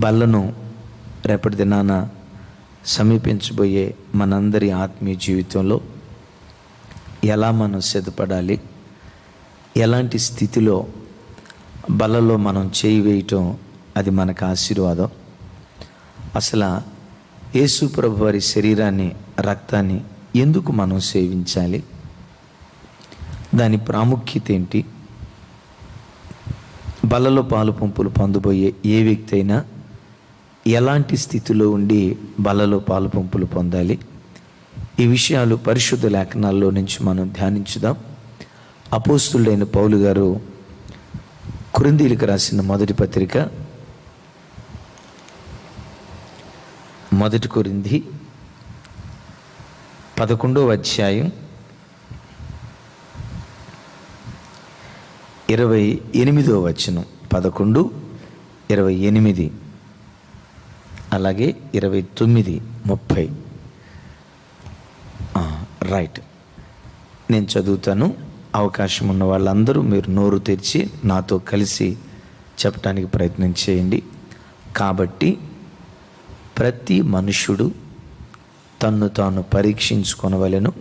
బల్లను రేపటి దినాన సమీపించబోయే మనందరి ఆత్మీయ జీవితంలో ఎలా మనం సిద్ధపడాలి, ఎలాంటి స్థితిలో బల్లలో మనం చేయి వేయటం అది మనకు ఆశీర్వాదం. అసలు యేసు ప్రభు వారి శరీరాన్ని, రక్తాన్ని ఎందుకు మనం సేవించాలి, దాని ప్రాముఖ్యత ఏంటి, బల్లలో పాలు పంపులు పొందబోయే ఏ వ్యక్తి అయినా ఎలాంటి స్థితిలో ఉండి బల్లలో పాలు పంపులు పొందాలి, ఈ విషయాలు పరిశుద్ధ లేఖనాల్లో నుంచి మనం ధ్యానించుదాం. అపోస్తులుడైన పౌలు గారు కొరింథీయులకు రాసిన మొదటి పత్రిక 1 కొరింథీ 11వ అధ్యాయం 28వ వచనం, 11, 28, అలాగే 29, 30. రైట్, నేను చదువుతాను. అవకాశం ఉన్న వాళ్ళందరూ మీరు నోరు తెరిచి నాతో కలిసి చెప్పడానికి ప్రయత్నం చేయండి. కాబట్టి ప్రతి మనుష్యుడు తన్ను తాను పరీక్షించుకొనవలెను,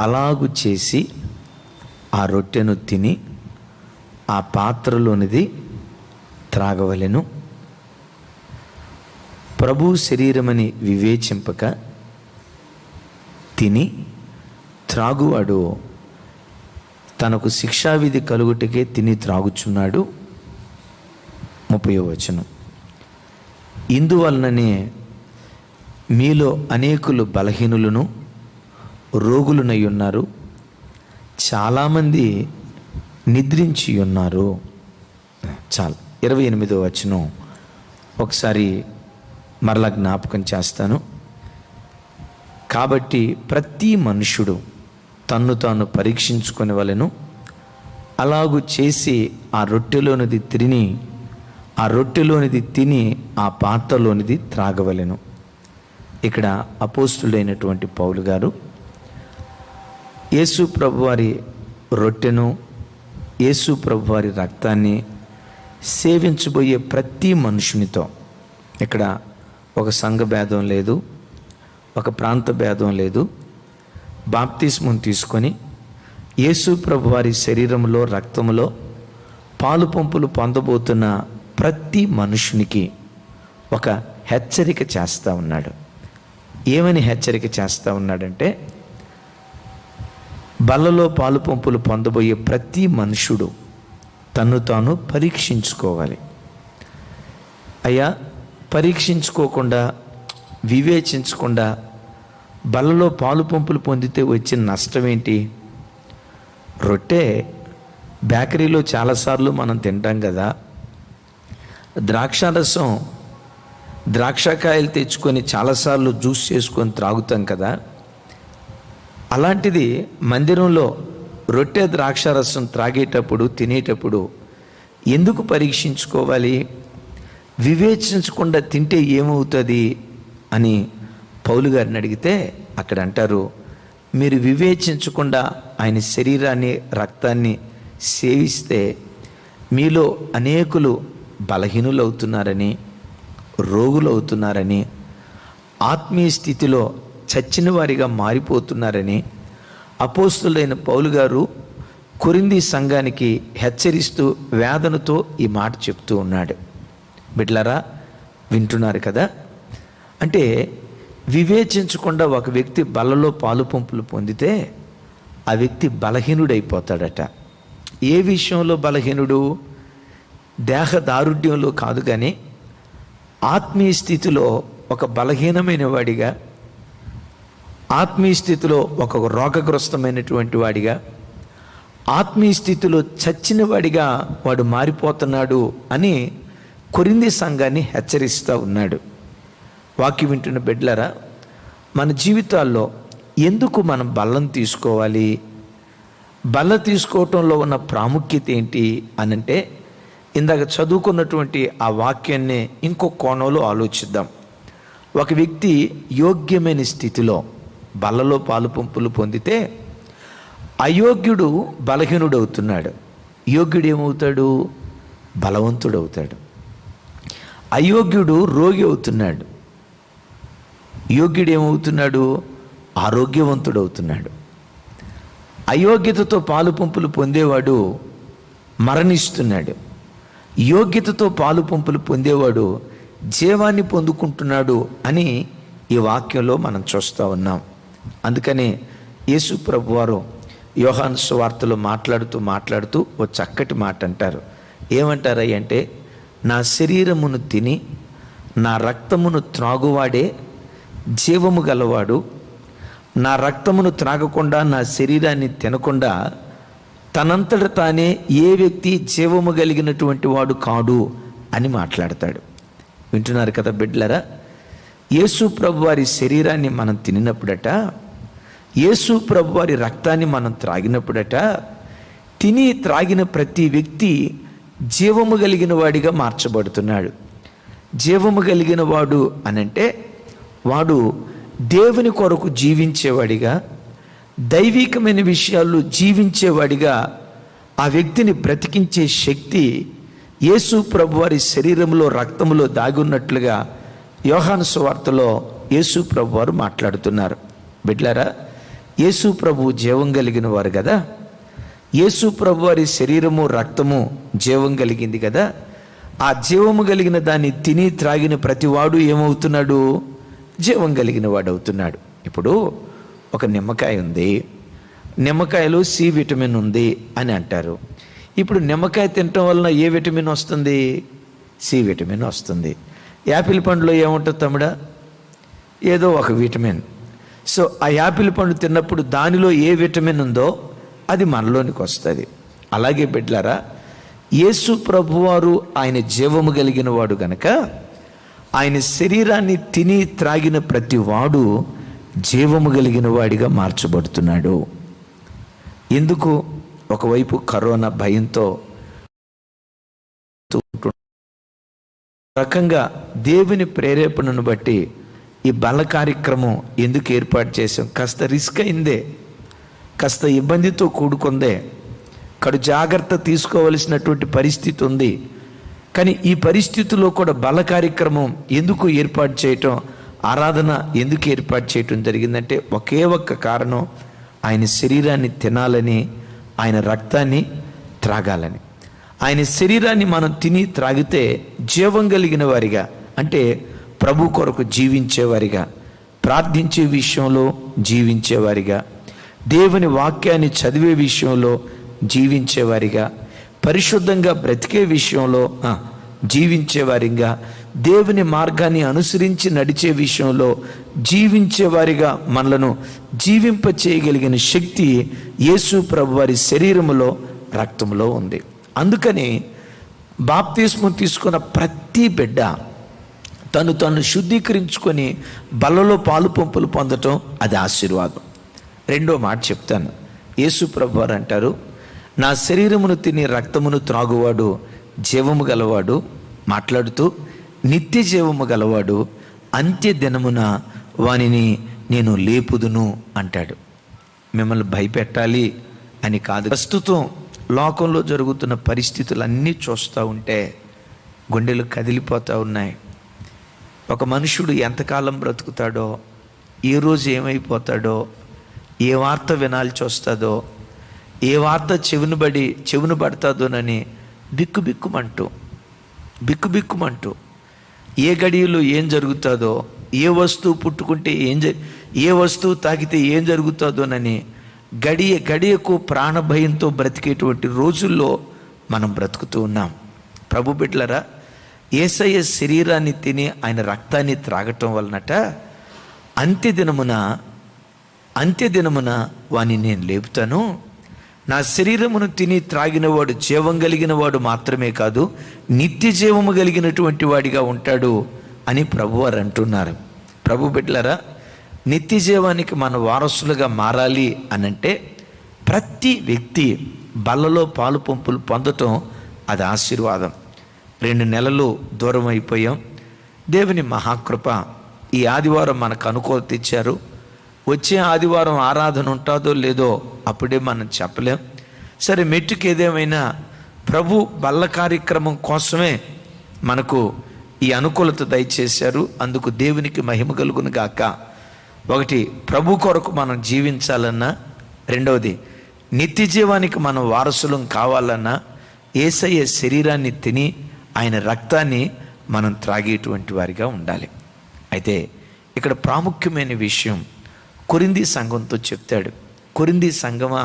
అలాగు చేసి ఆ రొట్టెను తిని ఆ పాత్రలోనిది త్రాగవలెను. ప్రభు శరీరమని వివేచింపక తిని త్రాగువాడు తనకు శిక్షావిధి కలుగుటకే తిని త్రాగుచున్నాడు. 30వ వచనం, ఇందువలననే మీలో అనేకులు బలహీనులను రోగులునై ఉన్నారు, చాలామంది నిద్రించి ఉన్నారు. చాలు. 28వ వచనం ఒకసారి మరలా జ్ఞాపకం చేస్తాను. కాబట్టి ప్రతి మనుషుడు తన్ను తాను పరీక్షించుకునే వలెను, అలాగూ చేసి ఆ రొట్టెలోనిది తిని ఆ పాత్రలోనిది త్రాగవలెను. ఇక్కడ అపోస్తుడైనటువంటి పౌలు గారు యేసు ప్రభువారి రొట్టెను, యేసు ప్రభువారి రక్తాన్ని సేవించబోయే ప్రతి మనుషునితో, ఇక్కడ ఒక సంఘ భేదం లేదు, ఒక ప్రాంత భేదం లేదు, బాప్తిస్మం తీసుకొని యేసు ప్రభువారి శరీరంలో, రక్తంలో పాలు పంపులు పొందబోతున్న ప్రతి మనుషునికి ఒక హెచ్చరిక చేస్తూ ఉన్నాడు. ఏమని హెచ్చరిక చేస్తూ ఉన్నాడంటే, బల్లలో పాలు పంపులు పొందబోయే ప్రతి మనుషుడు తన్ను తాను పరీక్షించుకోవాలి. అయ్యా, పరీక్షించుకోకుండా, వివేచించకుండా బల్లలో పాలు పంపులు పొందితే వచ్చిన నష్టం ఏంటి? రొట్టె బేకరీలో చాలాసార్లు మనం తింటాం కదా, ద్రాక్షారసం, ద్రాక్షకాయలు తెచ్చుకొని చాలాసార్లు జ్యూస్ చేసుకొని త్రాగుతాం కదా. అలాంటిది మందిరంలో రొట్టె ద్రాక్షారసం త్రాగేటప్పుడు, తినేటప్పుడు ఎందుకు పరీక్షించుకోవాలి? వివేచించకుండా తింటే ఏమవుతుంది అని పౌలు గారిని అడిగితే అక్కడ అంటారు, మీరు వివేచించకుండా ఆయన శరీరాన్ని, రక్తాన్ని సేవిస్తే మీలో అనేకులు బలహీనులు అవుతున్నారని, రోగులు అవుతున్నారని, ఆత్మీయ స్థితిలో చచ్చిన వారిగా మారిపోతున్నారని అపోస్తులైన పౌలు గారు కొరింథీ సంఘానికి హెచ్చరిస్తూ వేదనతో ఈ మాట చెప్తూ ఉన్నాడు. బిడ్డలారా, వింటున్నారు కదా? అంటే వివేచించకుండా ఒక వ్యక్తి బల్లలో పాలు పంపులు పొందితే ఆ వ్యక్తి బలహీనుడైపోతాడట. ఏ విషయంలో బలహీనుడు? దేహ దారుఢ్యంలో కాదు, కానీ ఆత్మీయ స్థితిలో ఒక బలహీనమైన వాడిగా, ఆత్మీయ స్థితిలో ఒక రోగగ్రస్తమైనటువంటి వాడిగా, ఆత్మీయ స్థితిలో చచ్చిన వాడిగా వాడు మారిపోతున్నాడు అని కొరింథీ సంఘాన్ని హెచ్చరిస్తూ ఉన్నాడు. వాక్యం వింటున్న బిడ్డలారా, మన జీవితాల్లో ఎందుకు మనం బల్లను తీసుకోవాలి? బల్ల తీసుకోవటంలో ఉన్న ప్రాముఖ్యత ఏంటి అనంటే, ఇందాక చదువుకున్నటువంటి ఆ వాక్యాన్ని ఇంకో కోణంలో ఆలోచిద్దాం. ఒక వ్యక్తి యోగ్యమైన స్థితిలో బల్లలో పాలు పంపులు పొందితే అయోగ్యుడు బలహీనుడు అవుతున్నాడు, యోగ్యుడు ఏమవుతాడు? బలవంతుడు అవుతాడు. అయోగ్యుడు రోగి అవుతున్నాడు, యోగ్యుడు ఏమవుతున్నాడు? ఆరోగ్యవంతుడు అవుతున్నాడు. అయోగ్యతతో పాలు పంపులు పొందేవాడు మరణిస్తున్నాడు, యోగ్యతతో పాలు పంపులు పొందేవాడు జీవాన్ని పొందుకుంటున్నాడు అని ఈ వాక్యంలో మనం చూస్తూ ఉన్నాం. అందుకనే యేసు ప్రభువారు యోహాను సువార్తలో మాట్లాడుతూ ఓ చక్కటి మాట అంటారు. ఏమంటారంటే, నా శరీరమును తిని నా రక్తమును త్రాగువాడే జీవము గలవాడు, నా రక్తమును త్రాగకుండా నా శరీరాన్ని తినకుండా తనంతట తానే ఏ వ్యక్తి జీవము కలిగినటువంటి వాడు కాడు అని మాట్లాడతాడు. వింటున్నారు కదా బిడ్డలారా? యేసు ప్రభు వారి శరీరాన్ని మనం తినినప్పుడట, యేసు ప్రభు వారి రక్తాన్ని మనం త్రాగినప్పుడట, తిని త్రాగిన ప్రతి వ్యక్తి జీవము కలిగిన వాడిగా మార్చబడుతున్నాడు. జీవము కలిగిన వాడు అనంటే వాడు దేవుని కొరకు జీవించేవాడిగా, దైవికమైన విషయాల్లో జీవించేవాడిగా ఆ వ్యక్తిని బ్రతికించే శక్తి యేసు ప్రభువారి శరీరంలో రక్తంలో దాగి ఉన్నట్లుగా యోహాను సువార్తలో యేసు ప్రభువారు మాట్లాడుతున్నారు. బిడ్లారా, యేసు ప్రభు జీవం కలిగిన వారు కదా, యేసు ప్రభువారి శరీరము రక్తము జీవం కలిగింది కదా. ఆ జీవము కలిగిన దాన్ని తిని త్రాగిన ప్రతివాడు ఏమవుతున్నాడు? జీవం కలిగిన వాడు అవుతున్నాడు. ఇప్పుడు ఒక నిమ్మకాయ ఉంది, నిమ్మకాయలో సి విటమిన్ ఉంది అని అంటారు. ఇప్పుడు నిమ్మకాయ తినటం వలన ఏ విటమిన్ వస్తుంది? సి విటమిన్ వస్తుంది. యాపిల్ పండులో ఏముంటుంది తమ్ముడా? ఏదో ఒక విటమిన్. సో ఆ యాపిల్ పండు తిన్నప్పుడు దానిలో ఏ విటమిన్ ఉందో అది మనలోనికి వస్తుంది. అలాగే బిడ్డలారా, యేసు ప్రభువారు ఆయన జీవము కలిగిన వాడు గనక ఆయన శరీరాన్ని తిని త్రాగిన ప్రతి వాడు జీవము కలిగిన వాడిగా మార్చబడుతున్నాడు. ఎందుకు? ఒకవైపు కరోనా భయంతో రకంగా దేవుని ప్రేరేపణను బట్టి ఈ బల కార్యక్రమం ఎందుకు ఏర్పాటు చేసాం? కాస్త రిస్క్ అయిందే, కాస్త ఇబ్బందితో కూడుకుందే, కడు జాగ్రత్త తీసుకోవలసినటువంటి పరిస్థితి ఉంది. కానీ ఈ పరిస్థితుల్లో కూడా బల కార్యక్రమం ఎందుకు ఏర్పాటు చేయటం, ఆరాధన ఎందుకు ఏర్పాటు చేయటం జరిగిందంటే ఒకే ఒక్క కారణం, ఆయన శరీరాన్ని తినాలని, ఆయన రక్తాన్ని త్రాగాలని. ఆయన శరీరాన్ని మనం తిని త్రాగితే జీవం కలిగిన వారిగా, అంటే ప్రభు కొరకు జీవించేవారిగా, ప్రార్థించే విషయంలో జీవించేవారిగా, దేవుని వాక్యాన్ని చదివే విషయంలో జీవించేవారిగా, పరిశుద్ధంగా బ్రతికే విషయంలో జీవించేవారిగా, దేవుని మార్గాన్ని అనుసరించి నడిచే విషయంలో జీవించేవారిగా మనలను జీవింప చేయగలిగిన శక్తి యేసు ప్రభు వారి శరీరములో రక్తంలో ఉంది. అందుకని బాప్తిస్మం తీసుకున్న ప్రతి బిడ్డ తను శుద్ధీకరించుకొని బలలో పాలు పంపులు పొందటం అది ఆశీర్వాదం. రెండో మాట చెప్తాను. యేసు ప్రభు వారు అంటారు, నా శరీరమును తిని రక్తమును త్రాగువాడు జీవము గలవాడు, మాట్లాడుతూ నిత్య జీవము గలవాడు, అంత్య దినమున వానిని నేను లేపుదును అంటాడు. మిమ్మల్ని భయపెట్టాలి అని కాదు. ప్రస్తుతం లోకంలో జరుగుతున్న పరిస్థితులన్నీ చూస్తూ ఉంటే గుండెలు కదిలిపోతూ ఉన్నాయి. ఒక మనుషుడు ఎంతకాలం బ్రతుకుతాడో, ఏ రోజు ఏమైపోతాడో, ఏ వార్త వినాల్సి వస్తుందో, ఏ వార్త చెవును పడుతుందోనని బిక్కుబిక్కుమంటూ ఏ గడియలో ఏం జరుగుతుందో, ఏ వస్తువు పుట్టుకుంటే ఏ వస్తువు తాకితే ఏం జరుగుతుందోనని గడియకు ప్రాణభయంతో బ్రతికేటువంటి రోజుల్లో మనం బ్రతుకుతూ ఉన్నాం. ప్రభు బిడ్డలారా, యేసయ్య శరీరాన్ని తిని ఆయన రక్తాన్ని త్రాగటం వలనట అంత్యదినమున వాని నేను లేపుతాను, నా శరీరమును తిని త్రాగినవాడు జీవం కలిగిన వాడు మాత్రమే కాదు, నిత్య జీవము కలిగినటువంటి వాడిగా ఉంటాడు అని ప్రభువారు అంటున్నారు. ప్రభు బిడ్డలారా, నిత్య జీవానికి మన వారసులుగా మారాలి అనంటే ప్రతి వ్యక్తి బల్లలో పాలు పంపులు పొందటం అది ఆశీర్వాదం. 2 నెలలు దూరం అయిపోయాం. దేవుని మహాకృప ఈ ఆదివారం మనకు అనుకూలత ఇచ్చారు. వచ్చే ఆదివారం ఆరాధన ఉంటుందో లేదో అప్పుడే మనం చెప్పలేం. సరే, మెట్టుకు ఏదేమైనా ప్రభు బల్ల కార్యక్రమం కోసమే మనకు ఈ అనుకూలత దయచేశారు. అందుకు దేవునికి మహిమ కలుగును గాక. ఒకటి, ప్రభు కొరకు మనం జీవించాలన్నా, రెండవది నిత్య జీవానికి మనం వారసులం కావాలన్నా యేసయ్య శరీరాన్ని తిని ఆయన రక్తాన్ని మనం త్రాగేటువంటి వారిగా ఉండాలి. అయితే ఇక్కడ ప్రాముఖ్యమైన విషయం కొరింథీ సంఘంతో చెప్తాడు. కొరింథీ సంఘమా,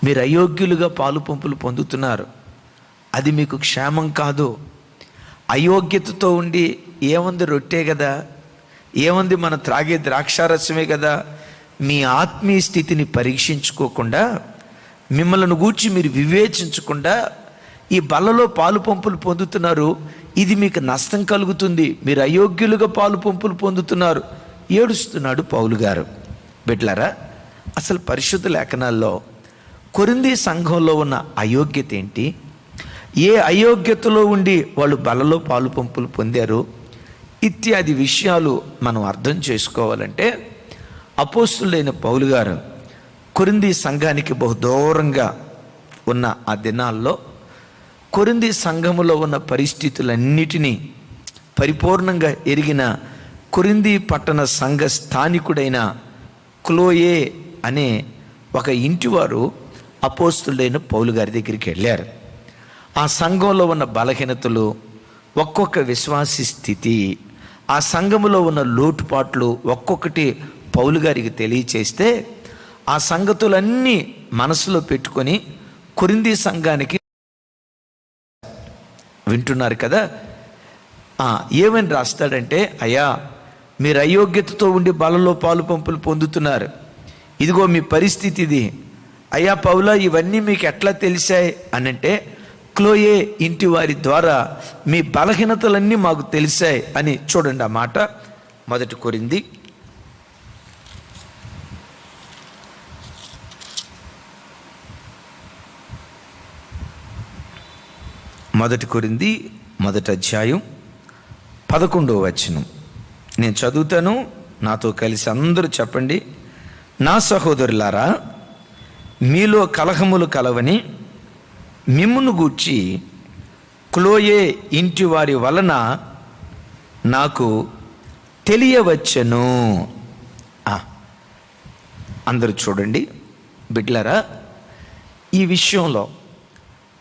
మీరు అయోగ్యులుగా పాలు పంపులు పొందుతున్నారు, అది మీకు క్షేమం కాదు. అయోగ్యతతో ఉండి ఏముంది, రొట్టే కదా, ఏముంది మనం త్రాగే ద్రాక్షారసమే కదా, మీ ఆత్మీయ స్థితిని పరీక్షించుకోకుండా, మిమ్మల్ని గూర్చి మీరు వివేచించకుండా ఈ బలలో పాలు పంపులు పొందుతున్నారు, ఇది మీకు నష్టం కలుగుతుంది, మీరు అయోగ్యులుగా పాలు పంపులు పొందుతున్నారు. ఏడుస్తున్నాడు పౌలు గారు. బిడ్డలారా, అసలు పరిశుద్ధ లేఖనాల్లో కొరింథీ సంఘంలో ఉన్న అయోగ్యత ఏంటి, ఏ అయోగ్యతలో ఉండి వాళ్ళు బలలో పాలు పంపులు పొందారు ఇత్యాది విషయాలు మనం అర్థం చేసుకోవాలంటే అపోస్తులైన పౌలు గారు కొరింథీ సంఘానికి బహుదూరంగా ఉన్న ఆ దినాల్లో కొరింథీ సంఘములో ఉన్న పరిస్థితులన్నిటినీ పరిపూర్ణంగా ఎరిగిన కొరింథీ పట్టణ సంఘ స్థానికుడైన క్లోయే అనే ఒక ఇంటివారు అపోస్తులైన పౌలు గారి దగ్గరికి వెళ్ళారు. ఆ సంఘంలో ఉన్న బలహీనతలు, ఒక్కొక్క విశ్వాసి స్థితి, ఆ సంఘములో ఉన్న లోటుపాట్లు ఒక్కొక్కటి పౌలు గారికి తెలియచేస్తే ఆ సంగతులన్నీ మనసులో పెట్టుకొని కొరింథీ సంఘానికి వింటున్నారు కదా, ఏమని రాస్తాడంటే, అయ్యా మీరు అయోగ్యతతో ఉండి బలలో పాలు పంపులు పొందుతున్నారు, ఇదిగో మీ పరిస్థితి ఇది. అయ్యా పౌలా, ఇవన్నీ మీకు ఎట్లా తెలిసాయి అనంటే, క్లోయే ఇంటి వారి ద్వారా మీ బలహీనతలన్నీ మాకు తెలిసాయి అని. చూడండి ఆ మాట, మొదటి కొరింథీ 1 నేను చదువుతాను, నాతో కలిసి అందరూ చెప్పండి. నా సహోదరులారా, మీలో కలహములు కలవని మిమ్మును గూర్చి క్లోయే ఇంటి వారి వలన నాకు తెలియవచ్చెను. అందరూ చూడండి బిడ్డలారా, ఈ విషయంలో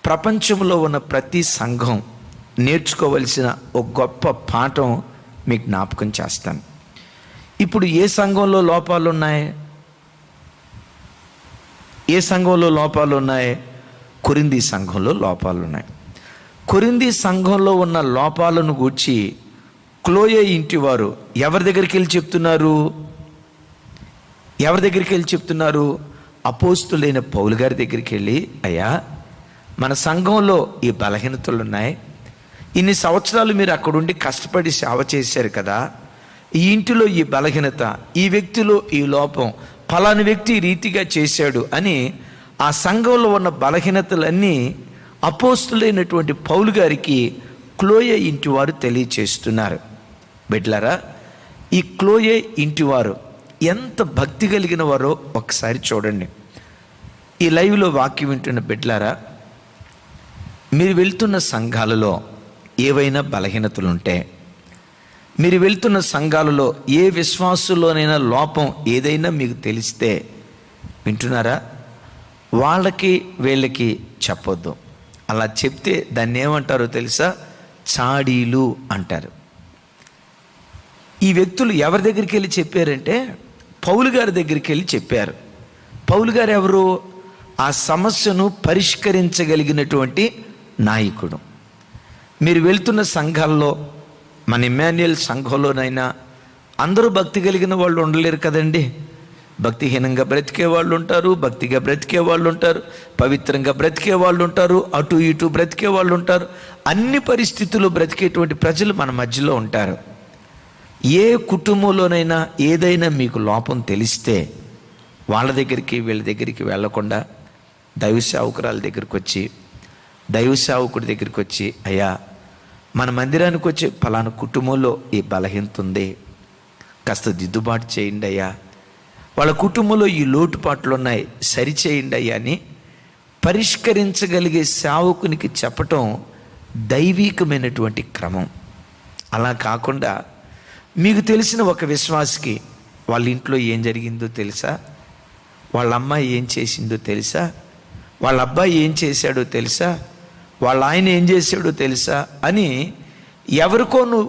ప్రపంచంలో ఉన్న ప్రతి సంఘం నేర్చుకోవలసిన ఒక గొప్ప పాఠం మీకు జ్ఞాపకం చేస్తాను. ఇప్పుడు ఏ సంఘంలో లోపాలు ఉన్నాయి? ఏ సంఘంలో లోపాలు ఉన్నాయి? కొరింథీ సంఘంలో లోపాలు ఉన్నాయి. కొరింథీ సంఘంలో ఉన్న లోపాలను గూర్చి క్లోయే ఇంటి వారు ఎవరి దగ్గరికి వెళ్ళి చెప్తున్నారు? ఎవరి దగ్గరికి వెళ్ళి చెప్తున్నారు? అపోస్తులైన పౌలు గారి దగ్గరికి వెళ్ళి, అయ్యా మన సంఘంలో ఈ బలహీనతలు ఉన్నాయి, ఇన్ని సంవత్సరాలు మీరు అక్కడుండి కష్టపడి సేవ చేశారు కదా, ఈ ఇంటిలో ఈ బలహీనత, ఈ వ్యక్తిలో ఈ లోపం, ఫలాని వ్యక్తి ఈ రీతిగా చేశాడు అని ఆ సంఘంలో ఉన్న బలహీనతలన్నీ అపోస్తులైనటువంటి పౌలు గారికి క్లోయే ఇంటి వారు తెలియచేస్తున్నారు. బిడ్డలారా, ఈ క్లోయే ఇంటివారు ఎంత భక్తి కలిగిన వారో ఒకసారి చూడండి. ఈ లైవ్లో వాక్యం వింటున్న బిడ్డలారా, మీరు వెళ్తున్న సంఘాలలో ఏవైనా బలహీనతలుంటే, మీరు వెళ్తున్న సంఘాలలో ఏ విశ్వాసులోనైనా లోపం ఏదైనా మీకు తెలిస్తే, వింటున్నారా, వాళ్ళకి వీళ్ళకి చెప్పొద్దు. అలా చెప్తే దాన్ని ఏమంటారో తెలుసా? చాడీలు అంటారు. ఈ వ్యక్తులు ఎవరి దగ్గరికి వెళ్ళి చెప్పారంటే పౌలు గారి దగ్గరికి వెళ్ళి చెప్పారు. పౌలు గారు ఎవరు? ఆ సమస్యను పరిష్కరించగలిగినటువంటి నాయకుడు. మీరు వెళ్తున్న సంఘాల్లో, మన ఇమ్మాన్యుయల్ సంఘంలోనైనా అందరూ భక్తి కలిగిన వాళ్ళు ఉండలేరు కదండి. భక్తిహీనంగా బ్రతికే వాళ్ళు ఉంటారు, భక్తిగా బ్రతికే వాళ్ళు ఉంటారు, పవిత్రంగా బ్రతికే వాళ్ళు ఉంటారు, అటు ఇటు బ్రతికే వాళ్ళు ఉంటారు. అన్ని పరిస్థితుల్లో బ్రతికేటువంటి ప్రజలు మన మధ్యలో ఉంటారు. ఏ కుటుంబంలోనైనా ఏదైనా మీకు లోపం తెలిస్తే వాళ్ళ దగ్గరికి వీళ్ళ దగ్గరికి వెళ్లకుండా దైవ సేవకురాల దగ్గరికి వచ్చి, దైవ సేవకుడి దగ్గరికి వచ్చి, అయ్యా మన మందిరానికి వచ్చి ఫలానా కుటుంబంలో ఈ బలహీనత ఉంది, కాస్త దిద్దుబాటు చేయండి అయ్యా, వాళ్ళ కుటుంబంలో ఈ లోటుపాట్లు ఉన్నాయి, సరిచేయండి అయ్యా అని పరిష్కరించగలిగే సేవకునికి చెప్పటం దైవీకమైనటువంటి క్రమం. అలా కాకుండా మీకు తెలిసిన ఒక విశ్వాసికి వాళ్ళ ఇంట్లో ఏం జరిగిందో తెలుసా, వాళ్ళ అమ్మాయి ఏం చేసిందో తెలుసా, వాళ్ళ అబ్బాయి ఏం చేశాడో తెలుసా, వాళ్ళ ఆయన ఏం చేశాడో తెలుసా అని ఎవరికో నువ్వు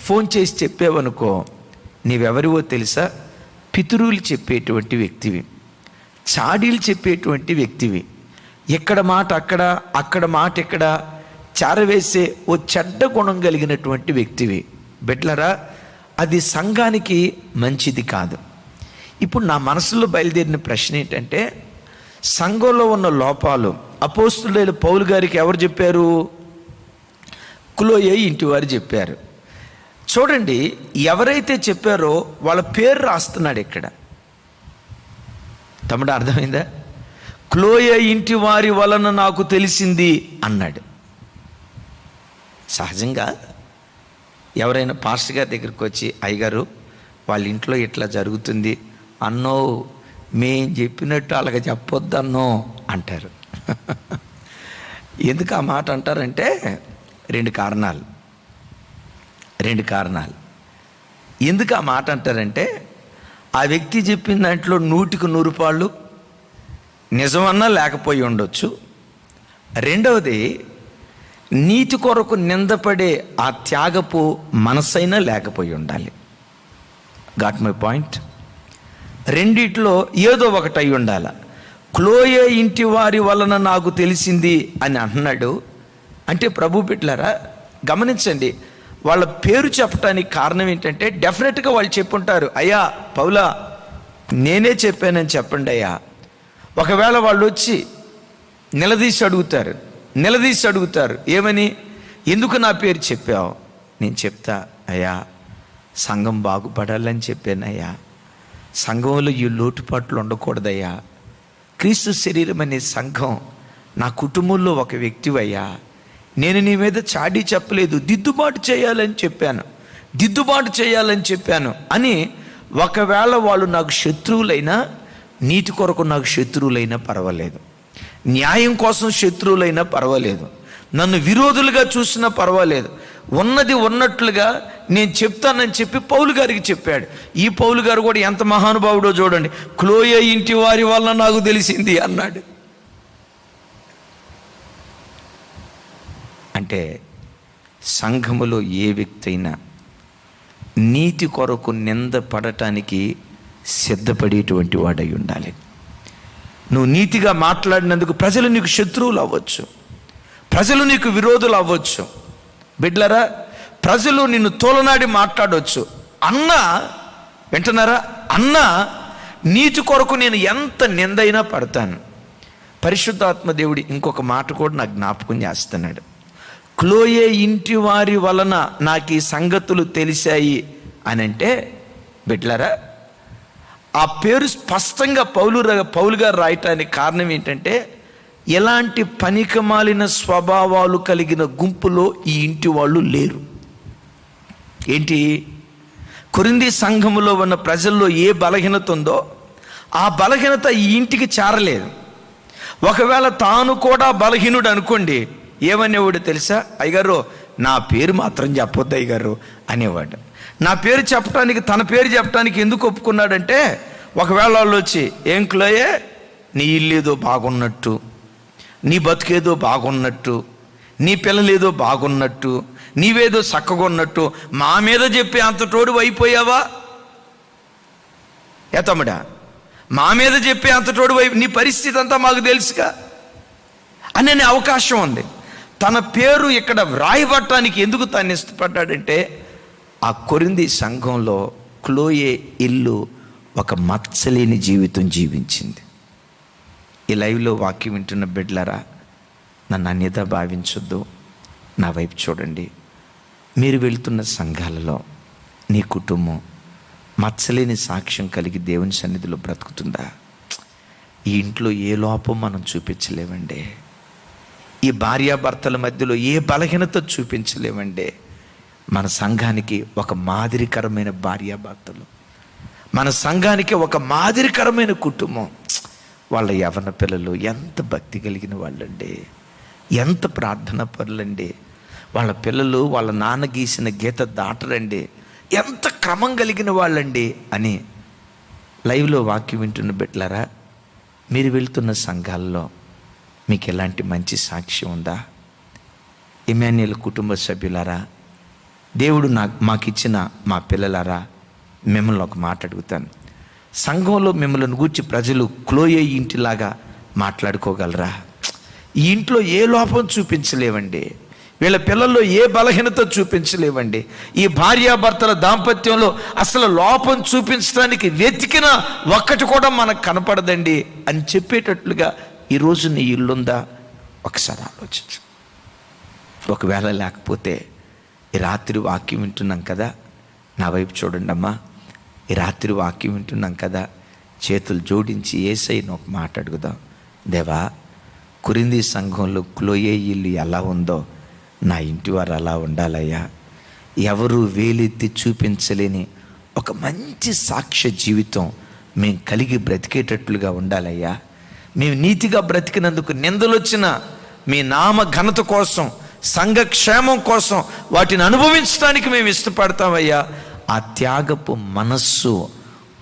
ఫోన్ చేసి చెప్పావనుకో, నీవెవరివో తెలుసా? పితరులు చెప్పేటువంటి వ్యక్తివి, చాడీలు చెప్పేటువంటి వ్యక్తివి, ఎక్కడ మాట అక్కడ, అక్కడ మాట ఇక్కడ చారవేసే ఓ చెడ్డ గుణం కలిగినటువంటి వ్యక్తివి. బిడ్డలారా, అది సంఘానికి మంచిది కాదు. ఇప్పుడు నా మనసులో బయలుదేరిన ప్రశ్న ఏంటంటే, సంఘంలో ఉన్న లోపాలు అపోస్తులైన పౌలు గారికి ఎవరు చెప్పారు? క్లోయే ఇంటి వారు చెప్పారు. చూడండి, ఎవరైతే చెప్పారో వాళ్ళ పేరు రాస్తున్నాడు ఇక్కడ. తమ్ముడు, అర్థమైందా? క్లోయే ఇంటి వారి వలన నాకు తెలిసింది అన్నాడు. సహజంగా ఎవరైనా పాస్టర్ గారి దగ్గరికి వచ్చి, అయ్యగారు వాళ్ళ ఇంట్లో ఇట్లా జరుగుతుంది అన్నో, మేం చెప్పినట్టు అలాగ చెప్పొద్దు అన్నో అంటారు. ఎందుకు ఆ మాట అంటారంటే రెండు కారణాలు. ఎందుకు ఆ మాట అంటారంటే, ఆ వ్యక్తి చెప్పిన దాంట్లో 100కి 100 పాళ్ళు నిజమన్నా లేకపోయి ఉండొచ్చు. రెండవది, నీతి కొరకు నిందపడే ఆ త్యాగపు మనసైనా లేకపోయి ఉండాలి. Got my point? రెండిట్లో ఏదో ఒకటి అయి ఉండాల. క్లోయే ఇంటి వారి వలన నాకు తెలిసింది అని అంటున్నాడు అంటే, ప్రభు బిడ్డలారా గమనించండి, వాళ్ళ పేరు చెప్పడానికి కారణం ఏంటంటే, డెఫినెట్గా వాళ్ళు చెప్పుంటారు, అయ్యా పౌలా నేనే చెప్పానని చెప్పండి అయ్యా. ఒకవేళ వాళ్ళు వచ్చి నిలదీసి అడుగుతారు, ఏమని? ఎందుకు నా పేరు చెప్పావు? నేను చెప్తా, అయ్యా సంఘం బాగుపడాలని చెప్పానయ్యా, సంఘంలో ఈ లోటుపాట్లు ఉండకూడదయ్యా, క్రీస్తు శరీరం అనే సంఘం నా కుటుంబంలో ఒక వ్యక్తివయ్యా, నేను నీ మీద చాడీ చెప్పలేదు, దిద్దుబాటు చేయాలని చెప్పాను అని ఒకవేళ వాళ్ళు నాకు శత్రువులైనా, నీతి కొరకు నాకు శత్రువులైనా పర్వాలేదు, న్యాయం కోసం శత్రువులైనా పర్వాలేదు, నన్ను విరోధులుగా చూసినా పర్వాలేదు, ఉన్నది ఉన్నట్లుగా నేను చెప్తానని చెప్పి పౌలు గారికి చెప్పాడు. ఈ పౌలు గారు కూడా ఎంత మహానుభావుడో చూడండి. క్లోయే ఇంటి వారి వల్ల నాకు తెలిసింది అన్నాడు. అంటే సంఘములో ఏ వ్యక్తి అయినా నీతి కొరకు నింద పడటానికి సిద్ధపడేటువంటి వాడై ఉండాలి. నువ్వు నీతిగా మాట్లాడినందుకు ప్రజలు నీకు శత్రువులు అవ్వచ్చు, ప్రజలు నీకు విరోధులు అవ్వచ్చు. బిడ్లరా, ప్రజలు నిన్ను తోలనాడి మాట్లాడవచ్చు. వింటున్నారా? నీతి కొరకు నేను ఎంత నిందైనా పడతాను. పరిశుద్ధాత్మ దేవుడి ఇంకొక మాట కూడా నాకు జ్ఞాపకం చేస్తున్నాడు. క్లోయే ఇంటి వారి వలన నాకు ఈ సంగతులు తెలిసాయి అని అంటే, బిడ్లరా, ఆ పేరు స్పష్టంగా పౌలు గారు రాయటానికి కారణం ఏంటంటే, ఎలాంటి పనికిమాలిన స్వభావాలు కలిగిన గుంపులో ఈ ఇంటి వాళ్ళు లేరు. ఏంటి? కొరింథీ సంఘములో ఉన్న ప్రజల్లో ఏ బలహీనత ఉందో ఆ బలహీనత ఈ ఇంటికి చేరలేదు. ఒకవేళ తాను కూడా బలహీనుడు అనుకోండి, ఏమనేవాడు తెలుసా? అయ్యగారు నా పేరు మాత్రం చెప్పొద్దు అయ్యగారు అనేవాడు. నా పేరు చెప్పడానికి, తన పేరు చెప్పడానికి ఎందుకు ఒప్పుకున్నాడంటే, ఒకవేళ వాళ్ళు వచ్చి, ఏం క్లోయే నీ ఇల్లేదో బాగున్నట్టు, నీ బతుకేదో బాగున్నట్టు, నీ పిల్లలేదో బాగున్నట్టు, నీవేదో చక్కగా ఉన్నట్టు మా మీద చెప్పి అంత తోడు అయిపోయావా? ఏ తమ్ముడా, మా మీద చెప్పి అంత తోడు నీ పరిస్థితి అంతా మాకు తెలుసుగా అనే అవకాశం ఉంది. తన పేరు ఇక్కడ వ్రాయబట్టడానికి ఎందుకు తను ఇష్టపడ్డాడంటే, ఆ కొరింథీ సంఘంలో క్లోయే ఇల్లు ఒక మచ్చలేని జీవితం జీవించింది. ఈ లైవ్లో వాక్యం వింటున్న బిడ్డలారా, నన్ను అన్యథా భావించొద్దు, నా వైపు చూడండి. మీరు వెళ్తున్న సంఘాలలో నీ కుటుంబం మచ్చలేని సాక్ష్యం కలిగి దేవుని సన్నిధిలో బ్రతుకుతుందా? ఈ ఇంట్లో ఏ లోపం మనం చూపించలేమండి. ఈ భార్యాభర్తల మధ్యలో ఏ బలహీనత చూపించలేమండి. మన సంఘానికి ఒక మాదిరికరమైన భార్యాభర్తలు, మన సంఘానికి ఒక మాదిరికరమైన కుటుంబం. వాళ్ళ యవ్వన పిల్లలు ఎంత భక్తి కలిగిన వాళ్ళండి, ఎంత ప్రార్థన పరులండి. వాళ్ళ పిల్లలు వాళ్ళ నాన్న గీసిన గీత దాటరండి, ఎంత క్రమం కలిగిన వాళ్ళండి అని లైవ్లో వాక్యం వింటున్న బిడ్డలారా, మీరు వెళ్తున్న సంఘాల్లో మీకు ఎలాంటి మంచి సాక్ష్యం ఉందా? ఇమాన్యుయేల్ కుటుంబ సభ్యులారా, దేవుడు మాకిచ్చిన మా పిల్లలారా, మిమ్మల్ని ఒక మాట అడుగుతాను. సంఘంలో మిమ్మల్ని గూర్చి ప్రజలు క్లోయే ఇంటిలాగా మాట్లాడుకోగలరా? ఈ ఇంట్లో ఏ లోపం చూపించలేవండి, వీళ్ళ పిల్లల్లో ఏ బలహీనత చూపించలేవండి, ఈ భార్యాభర్తల దాంపత్యంలో అసలు లోపం చూపించడానికి వెతికిన ఒక్కటి కూడా మనకు కనపడదండి అని చెప్పేటట్లుగా ఈరోజు నీ ఇల్లుందా? ఒకసారి ఆలోచించు. ఒకవేళ లేకపోతే ఈ రాత్రి వాక్యం వింటున్నాం కదా, నా వైపు చూడండి అమ్మా. ఈ రాత్రి వాక్యం వింటున్నాం కదా, చేతులు జోడించి యేసయ్యను ఒక మాట అడుగుదాం. దేవా, కొరింథీ సంఘంలో క్లోయే ఇల్లు ఎలా ఉందో నా ఇంటి వారు అలా ఉండాలయ్యా. ఎవరు వేలెత్తి చూపించలేని ఒక మంచి సాక్ష్య జీవితం మేము కలిగి బ్రతికేటట్లుగా ఉండాలయ్యా. మేము నీతిగా బ్రతికినందుకు నిందలు వచ్చిన మీ నామ ఘనత కోసం, సంఘ క్షేమం కోసం వాటిని అనుభవించడానికి మేము ఇష్టపడతామయ్యా. ఆ త్యాగపు మనస్సు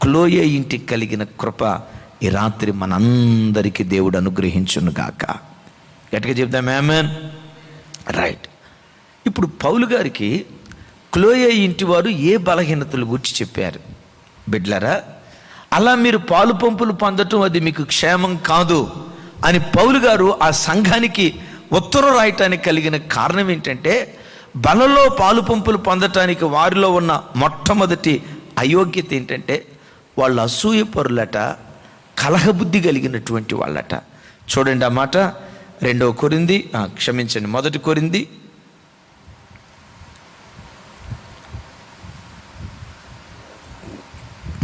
క్లోయే ఇంటికి కలిగిన కృప ఈ రాత్రి మనందరికీ దేవుడు అనుగ్రహించును గాక. గట్టిగా చెప్దాం ఆమేన్. రైట్. ఇప్పుడు పౌలు గారికి క్లోయే ఇంటి వారు ఏ బలహీనతలు గురించి చెప్పారు? బిడ్లరా, అలా మీరు పాలు పంపులు పొందటం అది మీకు క్షేమం కాదు అని పౌలు గారు ఆ సంఘానికి ఉత్తరం రాయటానికి కలిగిన కారణం ఏంటంటే, బలలో పాలు పంపులు పొందటానికి వారిలో ఉన్న మొట్టమొదటి అయోగ్యత ఏంటంటే, వాళ్ళు అసూయ పరులట, కలహబుద్ధి కలిగినటువంటి వాళ్ళట. చూడండి ఆ మాట 2 కొరింథీ, క్షమించండి 1 కొరింథీ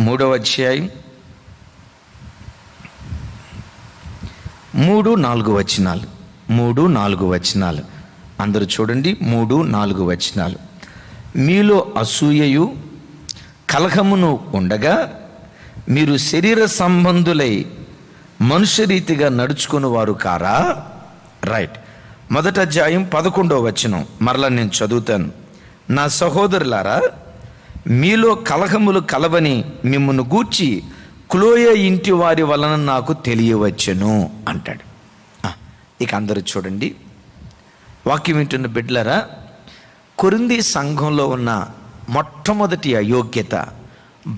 3వ అధ్యాయం 3-4 వచనాలు. 3-4 వచనాలు అందరూ చూడండి. 3-4 వచనాలు. మీలో అసూయయు కలహమును ఉండగా మీరు శరీర సంబంధులై మనుష్య రీతిగా నడుచుకుని వారు కారా? రైట్. 1వ అధ్యాయం 11వ వచనం మరలా నేను చదువుతాను. నా సహోదరులారా, మీలో కలహములు కలవని మిమ్మును గూర్చి క్లోయే ఇంటి వారి వలన నాకు తెలియవచ్చును అంటాడు. ఇక అందరూ చూడండి, వాక్యం వింటున్న బిడ్డలారా, కొరింథీ సంఘంలో ఉన్న మొట్టమొదటి అయోగ్యత,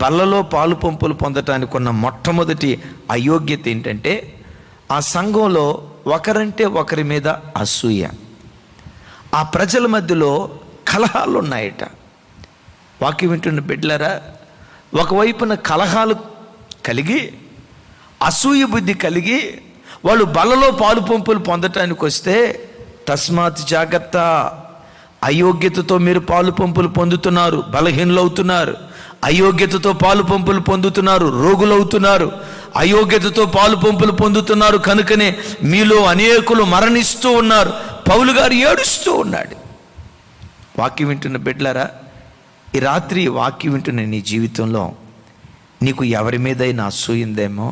బల్లలో పాలు పంపులు పొందటానికి ఉన్న మొట్టమొదటి అయోగ్యత ఏంటంటే, ఆ సంఘంలో ఒకరంటే ఒకరి మీద అసూయ. ఆ ప్రజల మధ్యలో కలహాలు ఉన్నాయట. వాక్యం వింటున్న బిడ్డలారా, ఒకవైపున కలహాలు కలిగి, అసూయ బుద్ధి కలిగి వాళ్ళు బలలో పాలు పంపులు పొందటానికి వస్తే తస్మాత్ జాగ్రత్త, అయోగ్యతతో మీరు పాలు పంపులు పొందుతున్నారు, బలహీనలు అవుతున్నారు. అయోగ్యతతో పాలు పంపులు పొందుతున్నారు, రోగులవుతున్నారు. అయోగ్యతతో పాలు పంపులు పొందుతున్నారు కనుకనే మీలో అనేకులు మరణిస్తూ ఉన్నారు. పౌలు గారు ఏడుస్తూ ఉన్నాడు. వాక్యం వింటున్న బిడ్డలారా, ఈ రాత్రి వాక్యం వింటున్న నీ జీవితంలో నీకు ఎవరి మీదైనా అసూయిందేమో,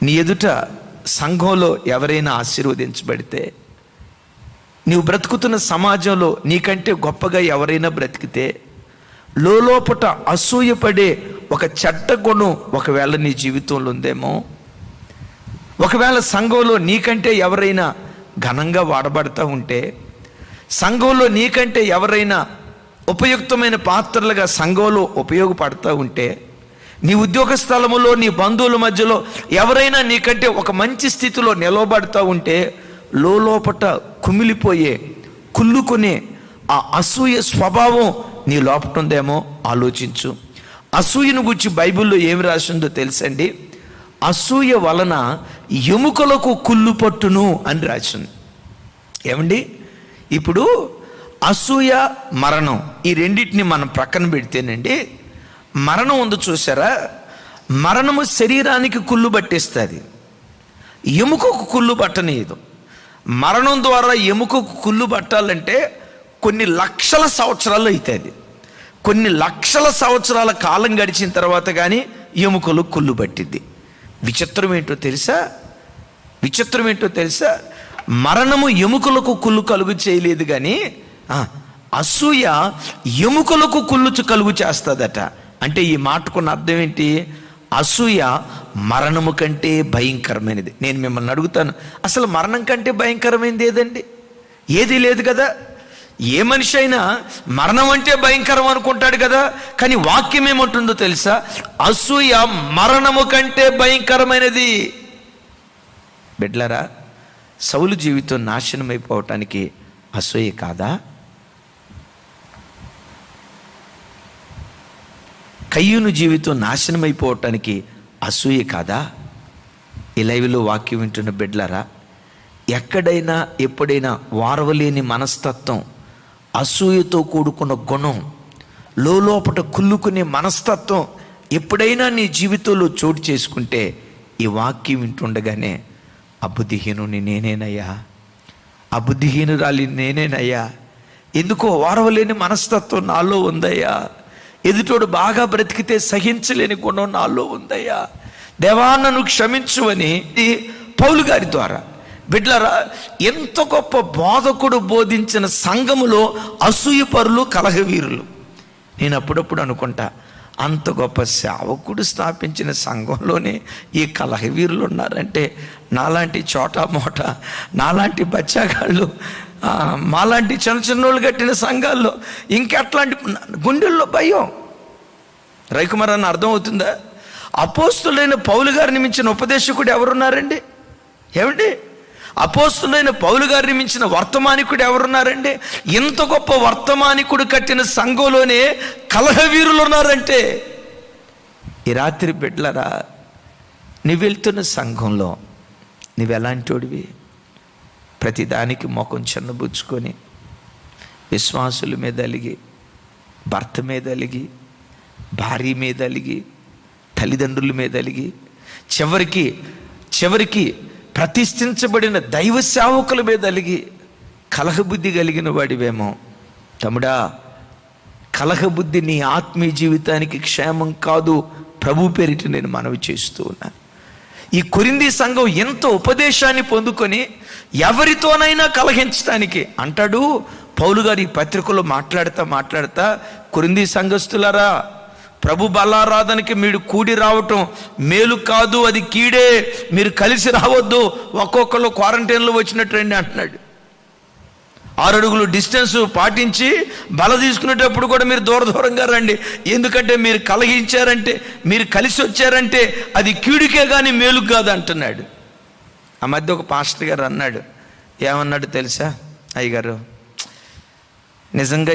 నీ ఎదుట సంఘంలో ఎవరైనా ఆశీర్వదించబడితే, నీవు బ్రతుకుతున్న సమాజంలో నీకంటే గొప్పగా ఎవరైనా బ్రతికితే లోపట అసూయపడే ఒక చెడ్డ గుణం ఒకవేళ నీ జీవితంలో ఉందేమో. ఒకవేళ సంఘంలో నీకంటే ఎవరైనా ఘనంగా వాడబడతా ఉంటే, సంఘంలో నీకంటే ఎవరైనా ఉపయుక్తమైన పాత్రలుగా సంఘంలో ఉపయోగపడతా ఉంటే, నీ ఉద్యోగ స్థలములో నీ బంధువుల మధ్యలో ఎవరైనా నీకంటే ఒక మంచి స్థితిలో నిలవబడతా ఉంటే, లోపట కుమిలిపోయే కుళ్ళుకునే ఆ అసూయ స్వభావం నీ లోపట ఉందేమో ఆలోచించు. అసూయను గురించి బైబిల్లో ఏమి రాసిందో తెలుసండి? అసూయ వలన ఎముకలకు కుళ్ళు పట్టును అని రాసింది. ఏమండి, ఇప్పుడు అసూయ, మరణం, ఈ రెండింటిని మనం ప్రక్కన పెడితేనండి, మరణం ఉంది చూసారా, మరణము శరీరానికి కుళ్ళు పట్టేస్తుంది, ఎముకకు కుళ్ళు పట్టనీయదు. మరణం ద్వారా ఎముకకు కుళ్ళు పట్టాలంటే కొన్ని లక్షల సంవత్సరాలు అవుతుంది. కొన్ని లక్షల సంవత్సరాల కాలం గడిచిన తర్వాత కానీ ఎముకలు కుళ్ళు పట్టిద్ది. విచిత్రం ఏంటో తెలుసా? మరణము ఎముకలకు కుళ్ళు కలుగు చేయలేదు కానీ అసూయ ఎముకలకు కుళ్ళు కలుగు చేస్తుందట. అంటే ఈ మాటకున్న అర్థం ఏంటి? అసూయ మరణము కంటే భయంకరమైనది. నేను మిమ్మల్ని అడుగుతాను, అసలు మరణం కంటే భయంకరమైనది ఏదండి? ఏదీ లేదు కదా. ఏ మనిషి అయినా మరణం అంటే భయంకరం అనుకుంటాడు కదా. కానీ వాక్యం ఏమంటుందో తెలుసా? అసూయ మరణము కంటే భయంకరమైనది. బిడ్లరా, సౌలు జీవితం నాశనం అయిపోవటానికి అసూయ కాదా? కయ్యూను జీవితం నాశనం అయిపోవటానికి అసూయ కాదా? ఈ లైవ్లో వాక్యం వింటున్న బిడ్లరా, ఎక్కడైనా ఎప్పుడైనా వారవలేని మనస్తత్వం, అసూయతో కూడుకున్న గుణం, లోపట కుళ్ళుకునే మనస్తత్వం ఎప్పుడైనా నీ జీవితంలో చోటు చేసుకుంటే ఈ వాక్యం వింటుండగానే అబుద్ధిహీనుని నేనేనయ్యా, అబుద్ధిహీనురాలి నేనేనయ్యా, ఎందుకో వారవలేని మనస్తత్వం నాలో ఉందయ్యా, ఎదుటోడు బాగా బ్రతికితే సహించలేని గుణం నాలో ఉందయ్యా, దేవా నన్ను క్షమించు అని పౌలు గారి ద్వారా. బిడ్లరా, ఎంత గొప్ప బోధకుడు బోధించిన సంఘములో అసూయపరులు, కలహవీరులు. నేను అప్పుడప్పుడు అనుకుంటా, అంత గొప్ప సేవకుడు స్థాపించిన సంఘంలోనే ఈ కలహవీరులు ఉన్నారంటే, నాలాంటి చోటా మోట, నాలాంటి బచ్చాగాళ్ళు, మాలాంటి చిన్న చిన్నోళ్ళు కట్టిన సంఘాల్లో ఇంకెట్లాంటి గుండెల్లో భయం. రవికుమార్ అన్న అర్థం అవుతుందా? అపోస్తులైన పౌలు గారిని మించిన ఉపదేశకుడు ఎవరున్నారండి? ఏమండి, అపోస్తులైన పౌలు గారిని మించిన వర్తమానికుడు ఎవరున్నారండి? ఇంత గొప్ప వర్తమానికుడు కట్టిన సంఘంలోనే కలహవీరులు ఉన్నారంటే, ఈ రాత్రి బిడ్డలరా, నువ్వు వెళ్తున్న సంఘంలో నువ్వెలాంటోడివి? ప్రతిదానికి ముఖం చిన్నబుచ్చుకొని, విశ్వాసుల మీద అలిగి, భర్త మీద అలిగి, భార్య మీద అలిగి, తల్లిదండ్రుల మీద అలిగి, చివరికి ప్రతిష్ఠించబడిన దైవ సేవకుల మీద అలిగి కలహబుద్ధి కలిగిన వాడివేమో. తమ్ముడా, కలహబుద్ధి నీ ఆత్మీయ జీవితానికి క్షేమం కాదు. ప్రభు పేరిట నేను మనవి చేస్తూ ఉన్నాను. ఈ కొరింథీ సంఘం ఎంత ఉపదేశాన్ని పొందుకొని ఎవరితోనైనా కలహించడానికి అంటాడు పౌలు గారి పత్రికలో మాట్లాడుతా, కొరింథీ సంఘస్థులారా, ప్రభు బలారాధనకి మీరు కూడి రావటం మేలు కాదు, అది కీడే, మీరు కలిసి రావద్దు, ఒక్కొక్కరు క్వారంటైన్లో వచ్చినట్టు రండి అంటున్నాడు. 6 అడుగులు డిస్టెన్స్ పాటించి బల తీసుకునేటప్పుడు కూడా మీరు దూరంగా రండి, ఎందుకంటే మీరు కలహించారంటే, మీరు కలిసి వచ్చారంటే అది కీడుకే కానీ మేలు కాదు అంటున్నాడు. ఆ మధ్య ఒక పాస్టర్ గారు అన్నాడు, ఏమన్నాడు తెలుసా? అయ్యగారు, నిజంగా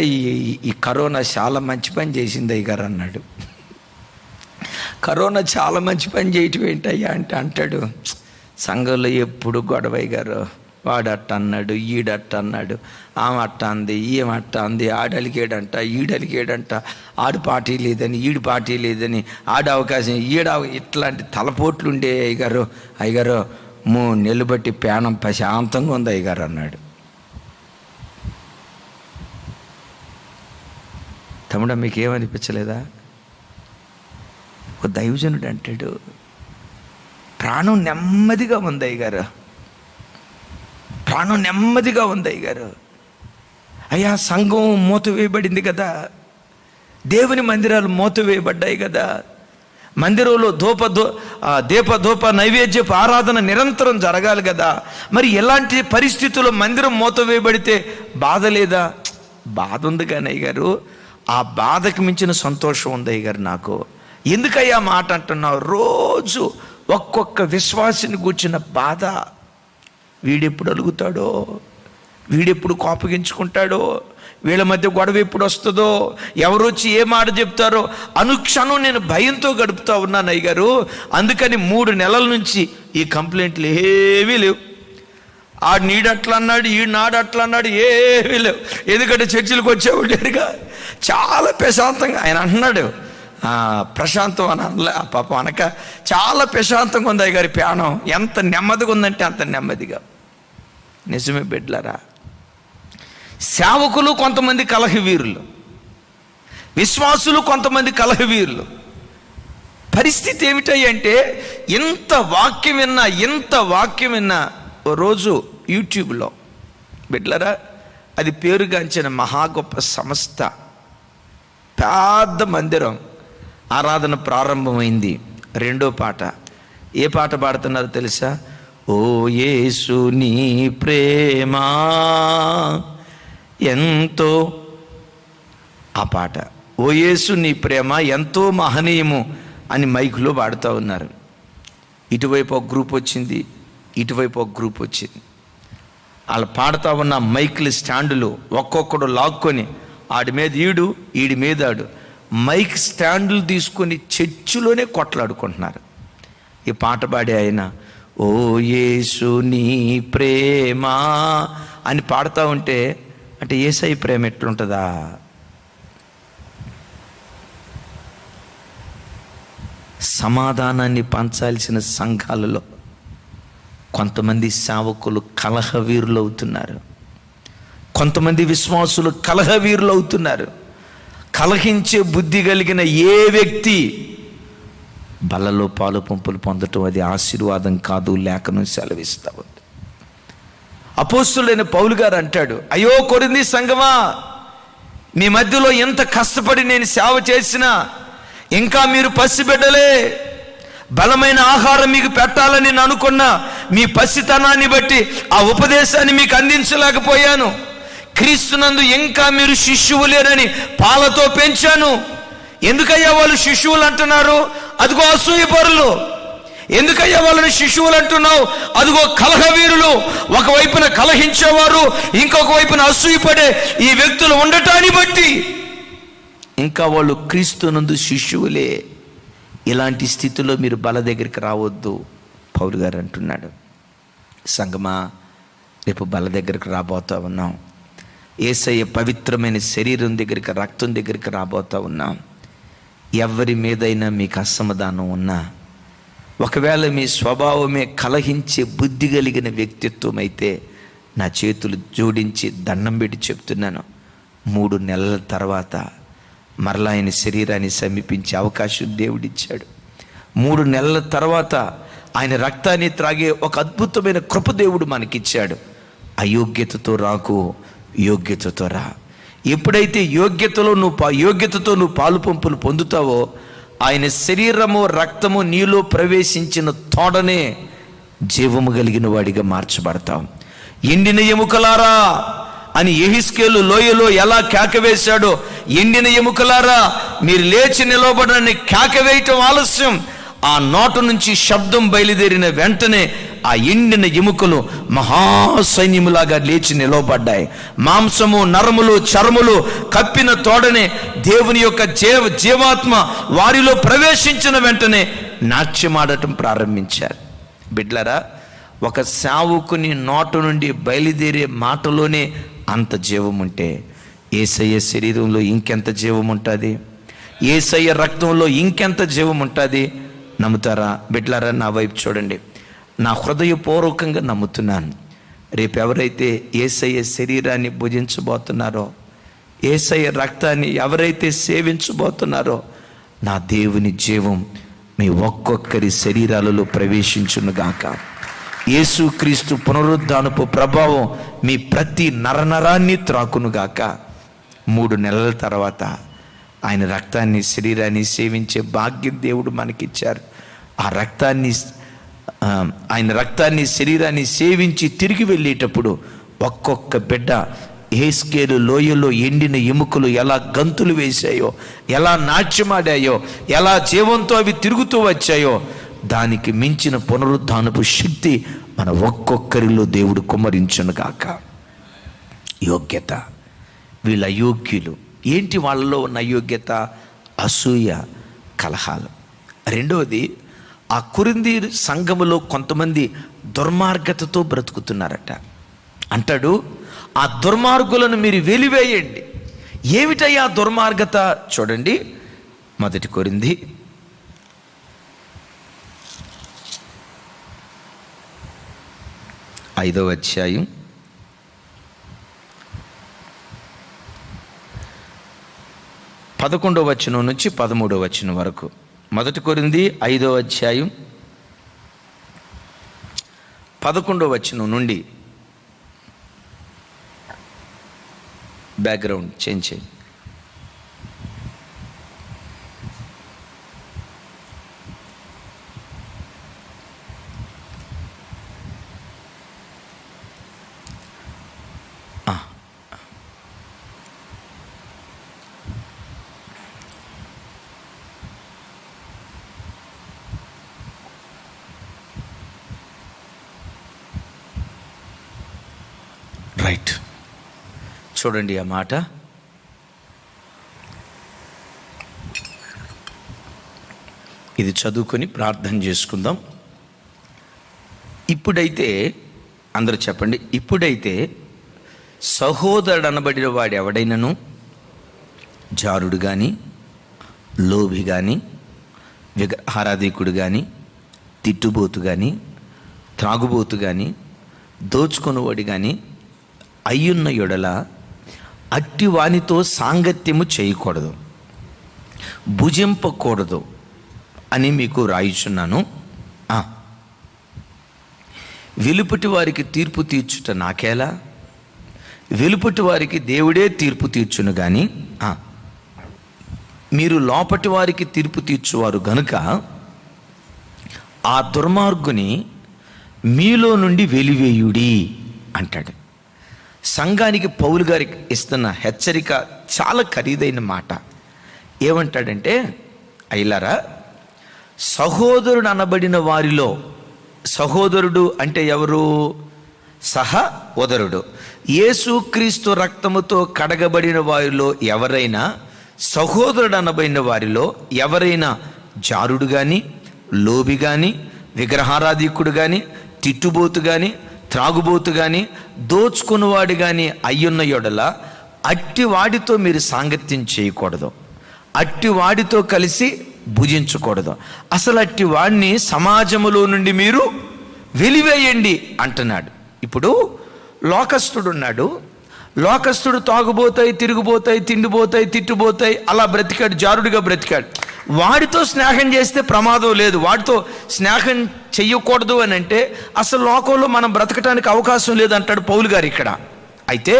ఈ కరోనా చాలా మంచి పని చేసింది అయ్యగారు అన్నాడు. కరోనా చాలా మంచి పని చేయటం ఏంటయ్యా అంటే అంటాడు, సంఘంలో ఎప్పుడు గొడవ అయ్యగారు, వాడట్ట అన్నాడు, ఈడట్ట అన్నాడు, ఆమె అట్ట అంది, ఏమట్ట అంది, ఆడలిగేడంట, ఈడలిగేడంట, ఆడు పార్టీ లేదని, ఈడు పార్టీ లేదని, ఆడ అవకాశం ఇట్లాంటి తలపోట్లు ఉండే అయ్యగారు 3 నెలలు బట్టి ప్రాణం ప్రశాంతంగా ఉంది అయ్యగారు అన్నాడు. తమ్ముడా, మీకేమనిపించలేదా? ఒక దైవజనుడు అంటాడు, ప్రాణం నెమ్మదిగా ఉంది అయ్యగారు, ప్రాణం నెమ్మదిగా ఉంది అయ్యగారు. అయ్యా, సంఘం మూతవేయబడింది కదా, దేవుని మందిరాలు మూతవేయబడ్డాయి కదా, మందిరంలో దీప నైవేద్యపు ఆరాధన నిరంతరం జరగాలి కదా. మరి ఎలాంటి పరిస్థితుల్లో మందిరం మూతవేయబడితే బాధ లేదా? బాధ ఉంది కానీ అయ్యగారు, ఆ బాధకు మించిన సంతోషం ఉంది అయ్యగారు నాకు. ఎందుకయ్యా మాట అంటున్నావు? రోజు ఒక్కొక్క విశ్వాసిని కూర్చున్న బాధ. వీడెప్పుడు అలుగుతాడో, వీడెప్పుడు కోపగించుకుంటాడో, వీళ్ళ మధ్య గొడవ ఎప్పుడు వస్తుందో, ఎవరు వచ్చి ఏ మాట చెప్తారో అనుక్షణం నేను భయంతో గడుపుతూ ఉన్నాను అయ్యగారు. అందుకని 3 నెలల నుంచి ఈ కంప్లైంట్లు ఏవీ లేవు. ఆడు నీడట్లా అన్నాడు, ఈ నాడు అట్లా అన్నాడు, ఏవీ లేవు. ఎందుకంటే చర్చిలకు వచ్చేవాళ్ళు లేరుగా. చాలా ప్రశాంతంగా ఆయన అంటున్నాడు, ప్రశాంతం అని అనలే పాపం అనక, చాలా ప్రశాంతంగా ఉంది అయ్యగారి ప్రాణం. ఎంత నెమ్మదిగా ఉందంటే అంత నెమ్మదిగా. నిజమే బిడ్డలారా, సేవకులు కొంతమంది కలహవీరులు, విశ్వాసులు కొంతమంది కలహవీరులు. పరిస్థితి ఏమిటంటే, ఎంత వాక్యం విన్నా ఓ రోజు యూట్యూబ్లో. బిడ్డలారా, అది పేరుగాంచిన మహా గొప్ప సంస్థ, పెద్ద మందిరం. ఆరాధన ప్రారంభమైంది. రెండో పాట. ఏ పాట పాడుతున్నారో తెలుసా? ఓ యేసు నీ ప్రేమ ఎంతో, ఆ పాట ఓ యేసు నీ ప్రేమ ఎంతో మహనీయము అని మైకులో పాడుతూ ఉన్నారు. ఇటువైపు ఒక గ్రూప్ వచ్చింది, ఇటువైపు ఒక గ్రూప్ వచ్చింది. వాళ్ళు పాడుతూ ఉన్న మైకుల స్టాండులు ఒక్కొక్కడు లాక్కొని ఆడి మీద ఈడి మీద ఆడు మైక్ స్టాండులు తీసుకొని చర్చిలోనే కొట్లాడుకుంటున్నారు. ఈ పాట పాడే ఆయన ఓ యేసు నీ ప్రేమ అని పాడుతూ ఉంటే, అంటే యేసయ్య ప్రేమ ఎట్లుంటుందా? సమాధానాన్ని పంచాల్సిన సంఘాలలో కొంతమంది సేవకులు కలహవీరులు అవుతున్నారు, కొంతమంది విశ్వాసులు కలహవీరులు అవుతున్నారు. కలహించే బుద్ధి కలిగిన ఏ వ్యక్తి బలలో పాలు పంపులు పొందటం అది ఆశీర్వాదం కాదు, లేఖనం సెలవిస్తా ఉంది. అపోస్తులైన పౌలు గారు అంటాడు, అయ్యో కొరింథీ సంఘమా, మీ మధ్యలో ఎంత కష్టపడి నేను సేవ చేసినా ఇంకా మీరు పసిబిడ్డలే. బలమైన ఆహారం మీకు పెట్టాలని నేను అనుకున్నా, మీ పసితనాన్ని బట్టి ఆ ఉపదేశాన్ని మీకు అందించలేకపోయాను. క్రీస్తునందు ఇంకా మీరు శిష్యువులేనని పాలతో పెంచాను. ఎందుకయ్యా వాళ్ళు శిష్యువులు అంటున్నారు? అదిగో అసూయపరులు. ఎందుకయ్యా వాళ్ళని శిష్యువులు అంటున్నావు? అదిగో కలహవీరులు. ఒకవైపున కలహించేవారు, ఇంకొక వైపున అసూయపడే ఈ వ్యక్తులు ఉండటాన్ని బట్టి ఇంకా వాళ్ళు క్రీస్తునందు శిష్యువులే. ఇలాంటి స్థితిలో మీరు బల దగ్గరికి రావద్దు పౌలు గారు అంటున్నాడు. సంగమా, రేపు బల దగ్గరికి రాబోతా ఉన్నాం. యేసయ్య పవిత్రమైన శరీరం దగ్గరికి, రక్తం దగ్గరికి రాబోతా ఉన్నాం. ఎవరి మీదైనా మీకు అసమాధానం ఉన్నా, ఒకవేళ మీ స్వభావమే కలహించే బుద్ధి కలిగిన వ్యక్తిత్వం అయితే, నా చేతులు జోడించి దండం పెట్టి చెప్తున్నాను, 3 నెలల తర్వాత మరలా ఆయన శరీరాన్ని సమీపించే అవకాశం దేవుడిచ్చాడు. 3 నెలల తర్వాత ఆయన రక్తాన్ని త్రాగే ఒక అద్భుతమైన కృప దేవుడు మనకిచ్చాడు. అయోగ్యతతో రాకు, యోగ్యతతో రా. ఎప్పుడైతే యోగ్యతతో నువ్వు పాలు పంపులు పొందుతావో, ఆయన శరీరము రక్తము నీలో ప్రవేశించిన తోడనే జీవము కలిగిన వాడిగా మార్చబడతాం. ఎండిన ఎముకలారా అని యెహెజ్కేలు లోయలో ఎలా కేకవేశాడో, ఎండిన ఎముకలారా మీరు లేచి నిలబడని కేకవేయటం ఆలస్యం. ఆ నోట నుంచి శబ్దం బయలుదేరిన వెంటనే ఆ ఎండిన ఎముకలు మహాసైన్యములాగా లేచి నిలవబడ్డాయి. మాంసము, నరములు, చర్మములు కప్పిన తోడనే దేవుని యొక్క జీవాత్మ వారిలో ప్రవేశించిన వెంటనే నాట్యమాడటం ప్రారంభించారు. బిడ్లరా, ఒక సేవకుని నోట నుండి బయలుదేరే మాటలోనే అంత జీవం ఉంటే, యేసయ్య శరీరంలో ఇంకెంత జీవం ఉంటుంది? యేసయ్య రక్తంలో ఇంకెంత జీవం ఉంటుంది? నమ్ముతారా? బిడ్లారా, నా వైపు చూడండి. నా హృదయపూర్వకంగా నమ్ముతున్నాను, రేపు ఎవరైతే యేసయ్య శరీరాన్ని భుజించబోతున్నారో, యేసయ్య రక్తాన్ని ఎవరైతే సేవించబోతున్నారో, నా దేవుని జీవం మీ ఒక్కొక్కరి శరీరాలలో ప్రవేశించునుగాక. యేసుక్రీస్తు పునరుద్ధానపు ప్రభావం మీ ప్రతి నరనరాన్ని త్రాకునుగాక. 3 నెలల తర్వాత ఆయన రక్తాన్ని, శరీరాన్ని సేవించే భాగ్యం దేవుడు మనకిచ్చారు. ఆయన రక్తాన్ని, శరీరాన్ని సేవించి తిరిగి వెళ్ళేటప్పుడు ఒక్కొక్క బిడ్డ యెహెజ్కేలు లోయలో ఎండిన ఎముకలు ఎలా గంతులు వేశాయో, ఎలా నాట్యమాడాయో, ఎలా జీవంతో అవి తిరుగుతూ వచ్చాయో, దానికి మించిన పునరుద్ధానపు శక్తి మన ఒక్కొక్కరిలో దేవుడు కుమ్మరించునుగాక. యోగ్యత. వీళ్ళ అయోగ్యులు. ఏంటి వాళ్ళలో ఉన్న అయోగ్యత? అసూయ, కలహాలు. రెండవది, ఆ కొరింథీ సంఘములో కొంతమంది దుర్మార్గతతో బ్రతుకుతున్నారట. అంటాడు, ఆ దుర్మార్గులను మీరు వెలివేయండి. ఏమిటయ్యా దుర్మార్గత? చూడండి, 1 కొరింథీ 5వ అధ్యాయం 11వ వచనం నుంచి 13వ వచనం వరకు. 1 కొరింథీ 5వ అధ్యాయం 11వ వచనం నుండి బ్యాక్గ్రౌండ్ చేంజ్ చేయండి. రైట్, చూడండి ఆ మాట. ఇది చదువుకొని ప్రార్థన చేసుకుందాం. ఇప్పుడైతే అందరూ చెప్పండి, ఇప్పుడైతే సహోదరుడు అనబడిన వాడు ఎవడైనను జారుడు కానీ, లోభి కానీ, విగ్రహారాధికుడు కానీ, తిట్టుబోతు కానీ, త్రాగుబోతు కానీ, దోచుకొనువాడు కానీ అయ్యున్న యొడల అట్టి వానితో సాంగత్యము చేయకూడదు, భుజింపకూడదు అని మీకు రాయిచున్నాను. వెలుపటి వారికి తీర్పు తీర్చుట నాకేలా? వెలుపటి వారికి దేవుడే తీర్పు తీర్చును కానీ మీరు లోపటి వారికి తీర్పు తీర్చువారు గనుక ఆ దుర్మార్గుని మీలో నుండి వెలివేయుడి అంటాడు. సంఘానికి పౌలు గారికి ఇస్తున్న హెచ్చరిక చాలా ఖరీదైన మాట. ఏమంటాడంటే, అయ్యలారా, సహోదరుడు అనబడిన వారిలో, సహోదరుడు అంటే ఎవరు? సహోదరుడు. యేసుక్రీస్తు రక్తముతో కడగబడిన వారిలో ఎవరైనా, సహోదరుడు అనబడిన వారిలో ఎవరైనా జారుడు కానీ, లోబి కానీ, విగ్రహారాధికుడు కానీ, తిట్టుబోతు కానీ, త్రాగుబోతు కానీ, దోచుకున్నవాడు కానీ అయ్యున్న యొడల అట్టి వాడితో మీరు సాంగత్యం చేయకూడదు, అట్టి వాడితో కలిసి భుజించకూడదు, అసలు అట్టి వాడిని సమాజములో నుండి మీరు వెలివేయండి అంటున్నాడు. ఇప్పుడు లోకస్తుడు ఉన్నాడు. లోకస్తుడు తాగుబోతాయి, తిరుగుబోతాయి, తిండిపోతాయి, తిట్టుబోతాయి, అలా బ్రతికాడు, జారుడిగా బ్రతికాడు. వాడితో స్నేహం చేస్తే ప్రమాదం లేదు, వాడితో స్నేహం చెయ్యకూడదు అని అంటే అసలు లోకంలో మనం బ్రతకటానికి అవకాశం లేదంటాడు పౌలు గారు ఇక్కడ. అయితే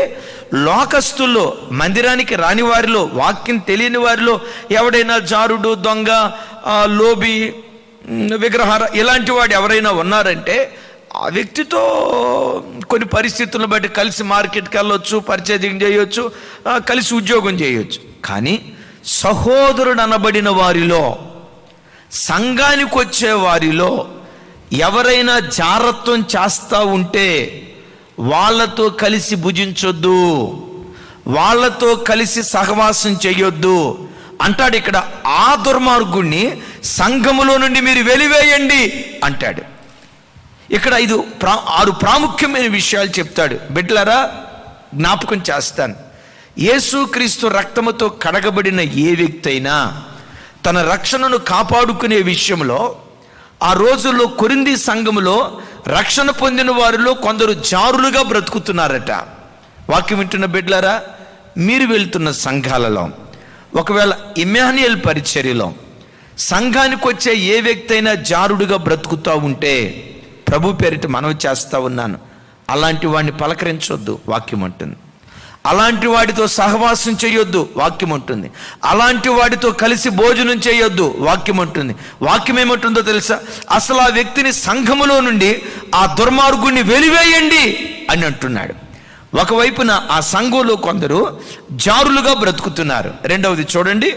లోకస్తుల్లో, మందిరానికి రాని వారిలో, వాక్యం తెలియని వారిలో ఎవడైనా జారుడు, దొంగ, లోబి, విగ్రహార ఇలాంటి వాడు ఎవరైనా ఉన్నారంటే ఆ వ్యక్తితో కొన్ని పరిస్థితులను బట్టి కలిసి మార్కెట్కి వెళ్ళొచ్చు, పర్చేజింగ్ చేయొచ్చు, కలిసి ఉద్యోగం చేయొచ్చు. కానీ సహోదరుడు అనబడిన వారిలో, సంఘానికి వచ్చే వారిలో ఎవరైనా జారత్వం చేస్తూ ఉంటే వాళ్ళతో కలిసి భుజించొద్దు, వాళ్ళతో కలిసి సహవాసం చేయొద్దు అంటాడు. ఇక్కడ ఆ దుర్మార్గుణ్ణి సంఘములో నుండి మీరు వెలివేయండి అంటాడు. ఇక్కడ 6 ప్రాముఖ్యమైన విషయాలు చెప్తాడు. బిడ్డలారా, జ్ఞాపకం చేస్తాను. యేసుక్రీస్తు రక్తముతో కడగబడిన ఏ వ్యక్తి అయినా తన రక్షణను కాపాడుకునే విషయంలో, ఆ రోజుల్లో కొరింథీ సంఘములో రక్షణ పొందిన వారిలో కొందరు జారులుగా బ్రతుకుతున్నారట. వాక్యం వింటున్న బిడ్డలారా, మీరు వెళ్తున్న సంఘాలలో ఒకవేళ ఇమ్మాన్యుయేల్ పరిచర్యలో సంఘానికి వచ్చే ఏ వ్యక్తి అయినా జారుడుగా బ్రతుకుతూ ఉంటే ప్రభు పేరిట మనవి చేస్తూ ఉన్నాను, అలాంటి వాడిని పలకరించొద్దు, వాక్యం అంటుంది. అలాంటి వాడితో సహవాసం చేయొద్దు, వాక్యం ఉంటుంది. అలాంటి వాడితో కలిసి భోజనం చేయొద్దు, వాక్యం ఉంటుంది. వాక్యం ఏమంటుందో తెలుసా? అసలు ఆ వ్యక్తిని సంఘములో నుండి, ఆ దుర్మార్గుణ్ణి వెలివేయండి అని అంటున్నాడు. ఒకవైపున ఆ సంఘంలో కొందరు జారులుగా బ్రతుకుతున్నారు. రెండవది చూడండి,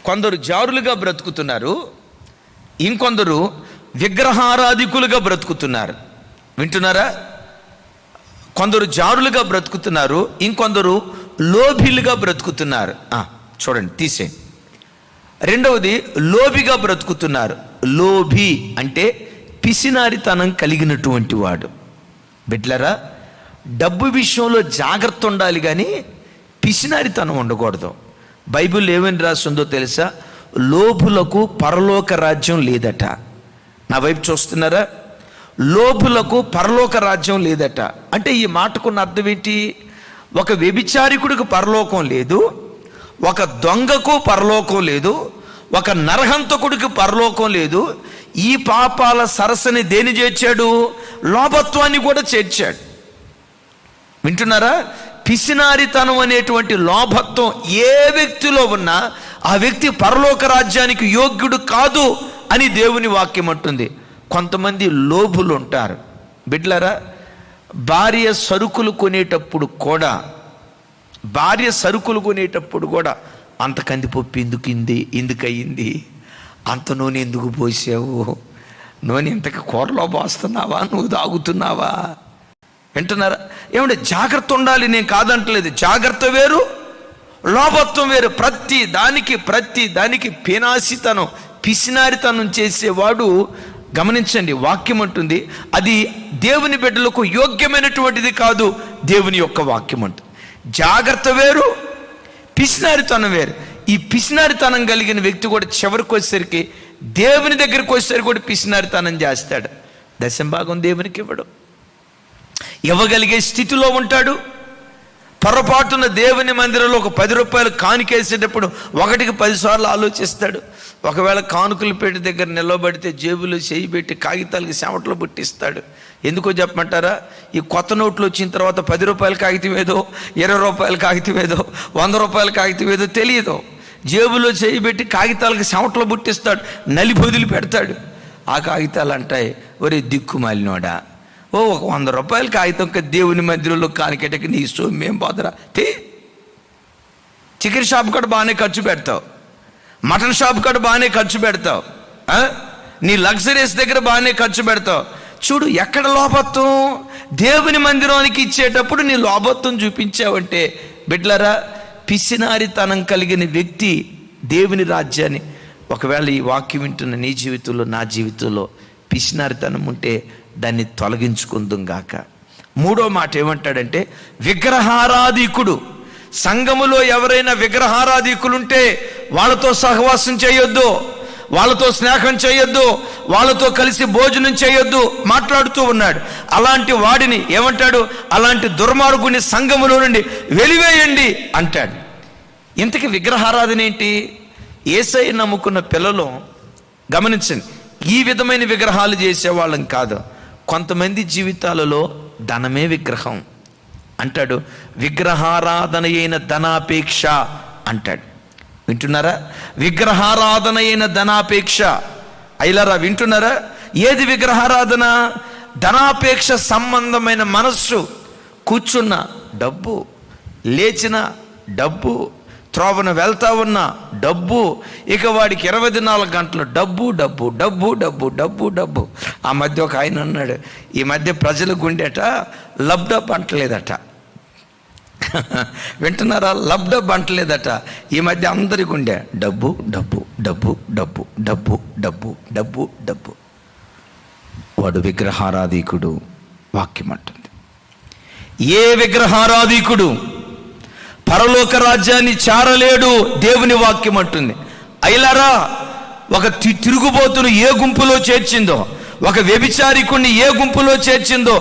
కొందరు జారులుగా బ్రతుకుతున్నారు, ఇంకొందరు విగ్రహారాధికులుగా బ్రతుకుతున్నారు. వింటున్నారా? కొందరు జారులుగా బ్రతుకుతున్నారు, ఇంకొందరు లోభిలుగా బ్రతుకుతున్నారు. చూడండి, తీసేయండి. రెండవది లోభిగా బ్రతుకుతున్నారు. లోభి అంటే పిసినారితనం కలిగినటువంటి వాడు. బిడ్డలారా, డబ్బు విషయంలో జాగ్రత్త ఉండాలి కానీ పిసినారితనం ఉండకూడదు. బైబిల్ ఏమని రాస్తుందో తెలుసా? లోభులకు పరలోక రాజ్యం లేదట. నా వైపు చూస్తున్నారా? లోభులకు పరలోక రాజ్యం లేదట. అంటే ఈ మాటకున్న అర్థం ఏంటి? ఒక వ్యభిచారికుడికి పరలోకం లేదు, ఒక దొంగకు పరలోకం లేదు, ఒక నరహంతకుడికి పరలోకం లేదు. ఈ పాపాల సరస్సుని దేని చేర్చాడు? లోభత్వాన్ని కూడా చేర్చాడు. వింటున్నారా? పిసినారితనం అనేటువంటి లోభత్వం ఏ వ్యక్తిలో ఉన్నా ఆ వ్యక్తి పరలోక రాజ్యానికి యోగ్యుడు కాదు అని దేవుని వాక్యం అంటుంది. కొంతమంది లోభులు ఉంటారు బిడ్లరా. భార్య సరుకులు కొనేటప్పుడు కూడా అంత కందిపప్పు ఎందుకయింది, అంత నూనె ఎందుకు పోసావు, నూనె ఇంతకు కూరలో పోస్తున్నావా, నువ్వు తాగుతున్నావా? వింటున్నారా? ఏమంటే జాగ్రత్త ఉండాలి, నేను కాదంటలేదు. జాగ్రత్త వేరు, లోభత్వం వేరు. ప్రతి దానికి పేనాసితనం, పిసినారితనం చేసేవాడు గమనించండి, వాక్యం అంటుంది అది దేవుని బిడ్డలకు యోగ్యమైనటువంటిది కాదు. దేవుని యొక్క వాక్యం అంటుంది జాగ్రత్త వేరు, పిసినారితనం వేరు. ఈ పిసినారితనం కలిగిన వ్యక్తి కూడా చివరికి వచ్చేసరికి, దేవుని దగ్గరికి వచ్చేసరికి కూడా పిసినారితనం చేస్తాడు. దశంభాగం దేవునికి ఇవ్వగలిగే స్థితిలో ఉంటాడు. పొరపాటున దేవుని మందిరంలో ఒక 10 రూపాయలు కానుకేసేటప్పుడు 1కి 10 సార్లు ఆలోచిస్తాడు. ఒకవేళ కానుకల పేట దగ్గర నిలబడితే జేబులో చేయి పెట్టి కాగితాలకి చెమటలో పుట్టిస్తాడు. ఎందుకో చెప్పమంటారా? ఈ కొత్త నోట్లు వచ్చిన తర్వాత 10 రూపాయల కాగితం ఏదో, 20 రూపాయల కాగితం ఏదో, 100 రూపాయల కాగితం ఏదో తెలియదు. జేబులో చేయి పెట్టి కాగితాలకి చెమటలో పుట్టిస్తాడు, నలిపొదిలి పెడతాడు. ఆ కాగితాలు అంటాయి, ఒరే దిక్కుమాలినోడా, ఒక 100 రూపాయల కాగితం దేవుని మందిరంలో కానికేటకి నీ సొమ్మేం పోదరా. చికెన్ షాప్ కూడా బాగానే ఖర్చు పెడతావు, మటన్ షాప్ కూడా బాగానే ఖర్చు పెడతావు, నీ లగ్జరీస్ దగ్గర బాగానే ఖర్చు పెడతావు. చూడు ఎక్కడ లోభత్వం. దేవుని మందిరానికి ఇచ్చేటప్పుడు నీ లోభత్వం చూపించావంటే బిడ్లరా, పిసినారితనం కలిగిన వ్యక్తి దేవుని రాజ్యాన్ని, ఒకవేళ ఈ వాక్యం వింటున్న నీ జీవితంలో, నా జీవితంలో పిసినారితనం ఉంటే దాన్ని తొలగించుకుందాం గాక. 3వ మాట ఏమంటాడంటే, విగ్రహారాధికుడు. సంఘములో ఎవరైనా విగ్రహారాధికులుంటే వాళ్ళతో సహవాసం చేయొద్దు, వాళ్ళతో స్నేహం చేయొద్దు, వాళ్ళతో కలిసి భోజనం చేయొద్దు మాట్లాడుతూ ఉన్నాడు. అలాంటి వాడిని ఏమంటాడు? అలాంటి దుర్మార్గుని సంఘములో నుండి వెలివేయండి అంటాడు. ఇంతకీ విగ్రహారాధన ఏంటి? యేసయ్య నమ్ముకున్న పిల్లలు గమనించండి, ఈ విధమైన విగ్రహాలు చేసేవాళ్ళం కాదు. కొంతమంది జీవితాలలో ధనమే విగ్రహం అంటాడు. విగ్రహారాధన అయిన ధనాపేక్ష అంటాడు. వింటున్నారా? విగ్రహారాధన అయిన ధనాపేక్ష. అయిలారా వింటున్నారా? ఏది విగ్రహారాధన? ధనాపేక్ష సంబంధమైన మనస్సు. కూర్చున్న డబ్బు, లేచిన డబ్బు, త్రోవన వెళ్తా ఉన్న డబ్బు, ఇక వాడికి 24 గంటలు డబ్బు డబ్బు డబ్బు డబ్బు డబ్బు డబ్బు. ఆ మధ్య ఒక ఆయన అన్నాడు, ఈ మధ్య ప్రజల గుండెట లబ్డబ్ అంటలేదట. వింటున్నారా? లబ్డబ్ అంటలేదట. ఈ మధ్య అందరి గుండె డబ్బు డబ్బు డబ్బు డబ్బు డబ్బు డబ్బు డబ్బు డబ్బు. వాడు విగ్రహారాధికుడు. వాక్యం అంటుంది, ఏ విగ్రహారాధికుడు పరలోక రాజ్యాన్ని చేరలేడు. దేవుని వాక్యం అంటుంది. అయిలారా, ఒక తిరుగుబోతును ఏ గుంపులో చేర్చిందో, ఒక వ్యభిచారికుణ్ణి ఏ గుంపులో చేర్చిందో,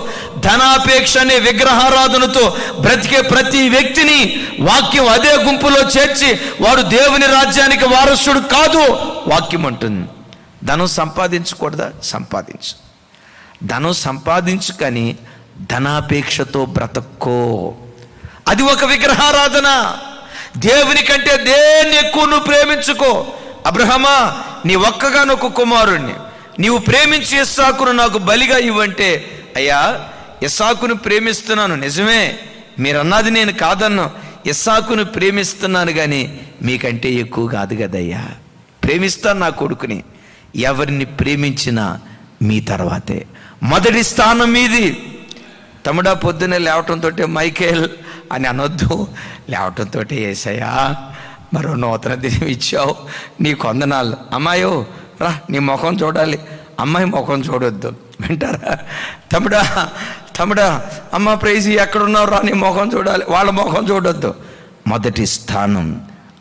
ధనాపేక్ష అనే విగ్రహారాధనతో బ్రతికే ప్రతి వ్యక్తిని వాక్యం అదే గుంపులో చేర్చి వాడు దేవుని రాజ్యానికి వారసుడు కాదు. వాక్యం అంటుంది. ధనం సంపాదించకూడదా? సంపాదించు. ధనం సంపాదించు, కానీ ధనాపేక్షతో బ్రతక్కో. అది ఒక విగ్రహారాధన. దేవుని కంటే దేన్ని ఎక్కువ నువ్వు ప్రేమించుకో. అబ్రహమా, నీ ఒక్కగానొక్క కుమారుణ్ణి నీవు ప్రేమించి ఇస్సాకును నాకు బలిగా ఇవ్వంటే, అయ్యా ఇస్సాకును ప్రేమిస్తున్నాను, నిజమే, మీరన్నది నేను కాదన్నా, ఇస్సాకును ప్రేమిస్తున్నాను, కానీ మీకంటే ఎక్కువ కాదు కదయ్యా. ప్రేమిస్తాను నా కొడుకుని. ఎవరిని ప్రేమించినా మీ తర్వాతే. మొదటి స్థానం మీది. తమ్ముడా, పొద్దున్నే లేవటంతో మైకేల్ అని అనొద్దు. లేవటంతో యేసయ్యా మరో నూతన దినం ఇచ్చావు, నీ కొందనాలు. అమ్మాయో రా, నీ ముఖం చూడాలి, అమ్మాయి ముఖం చూడొద్దు. వింటారా? తమ్ముడా అమ్మ ప్రైజ్ ఎక్కడున్నావు రా, నీ ముఖం చూడాలి, వాళ్ళ ముఖం చూడొద్దు. మొదటి స్థానం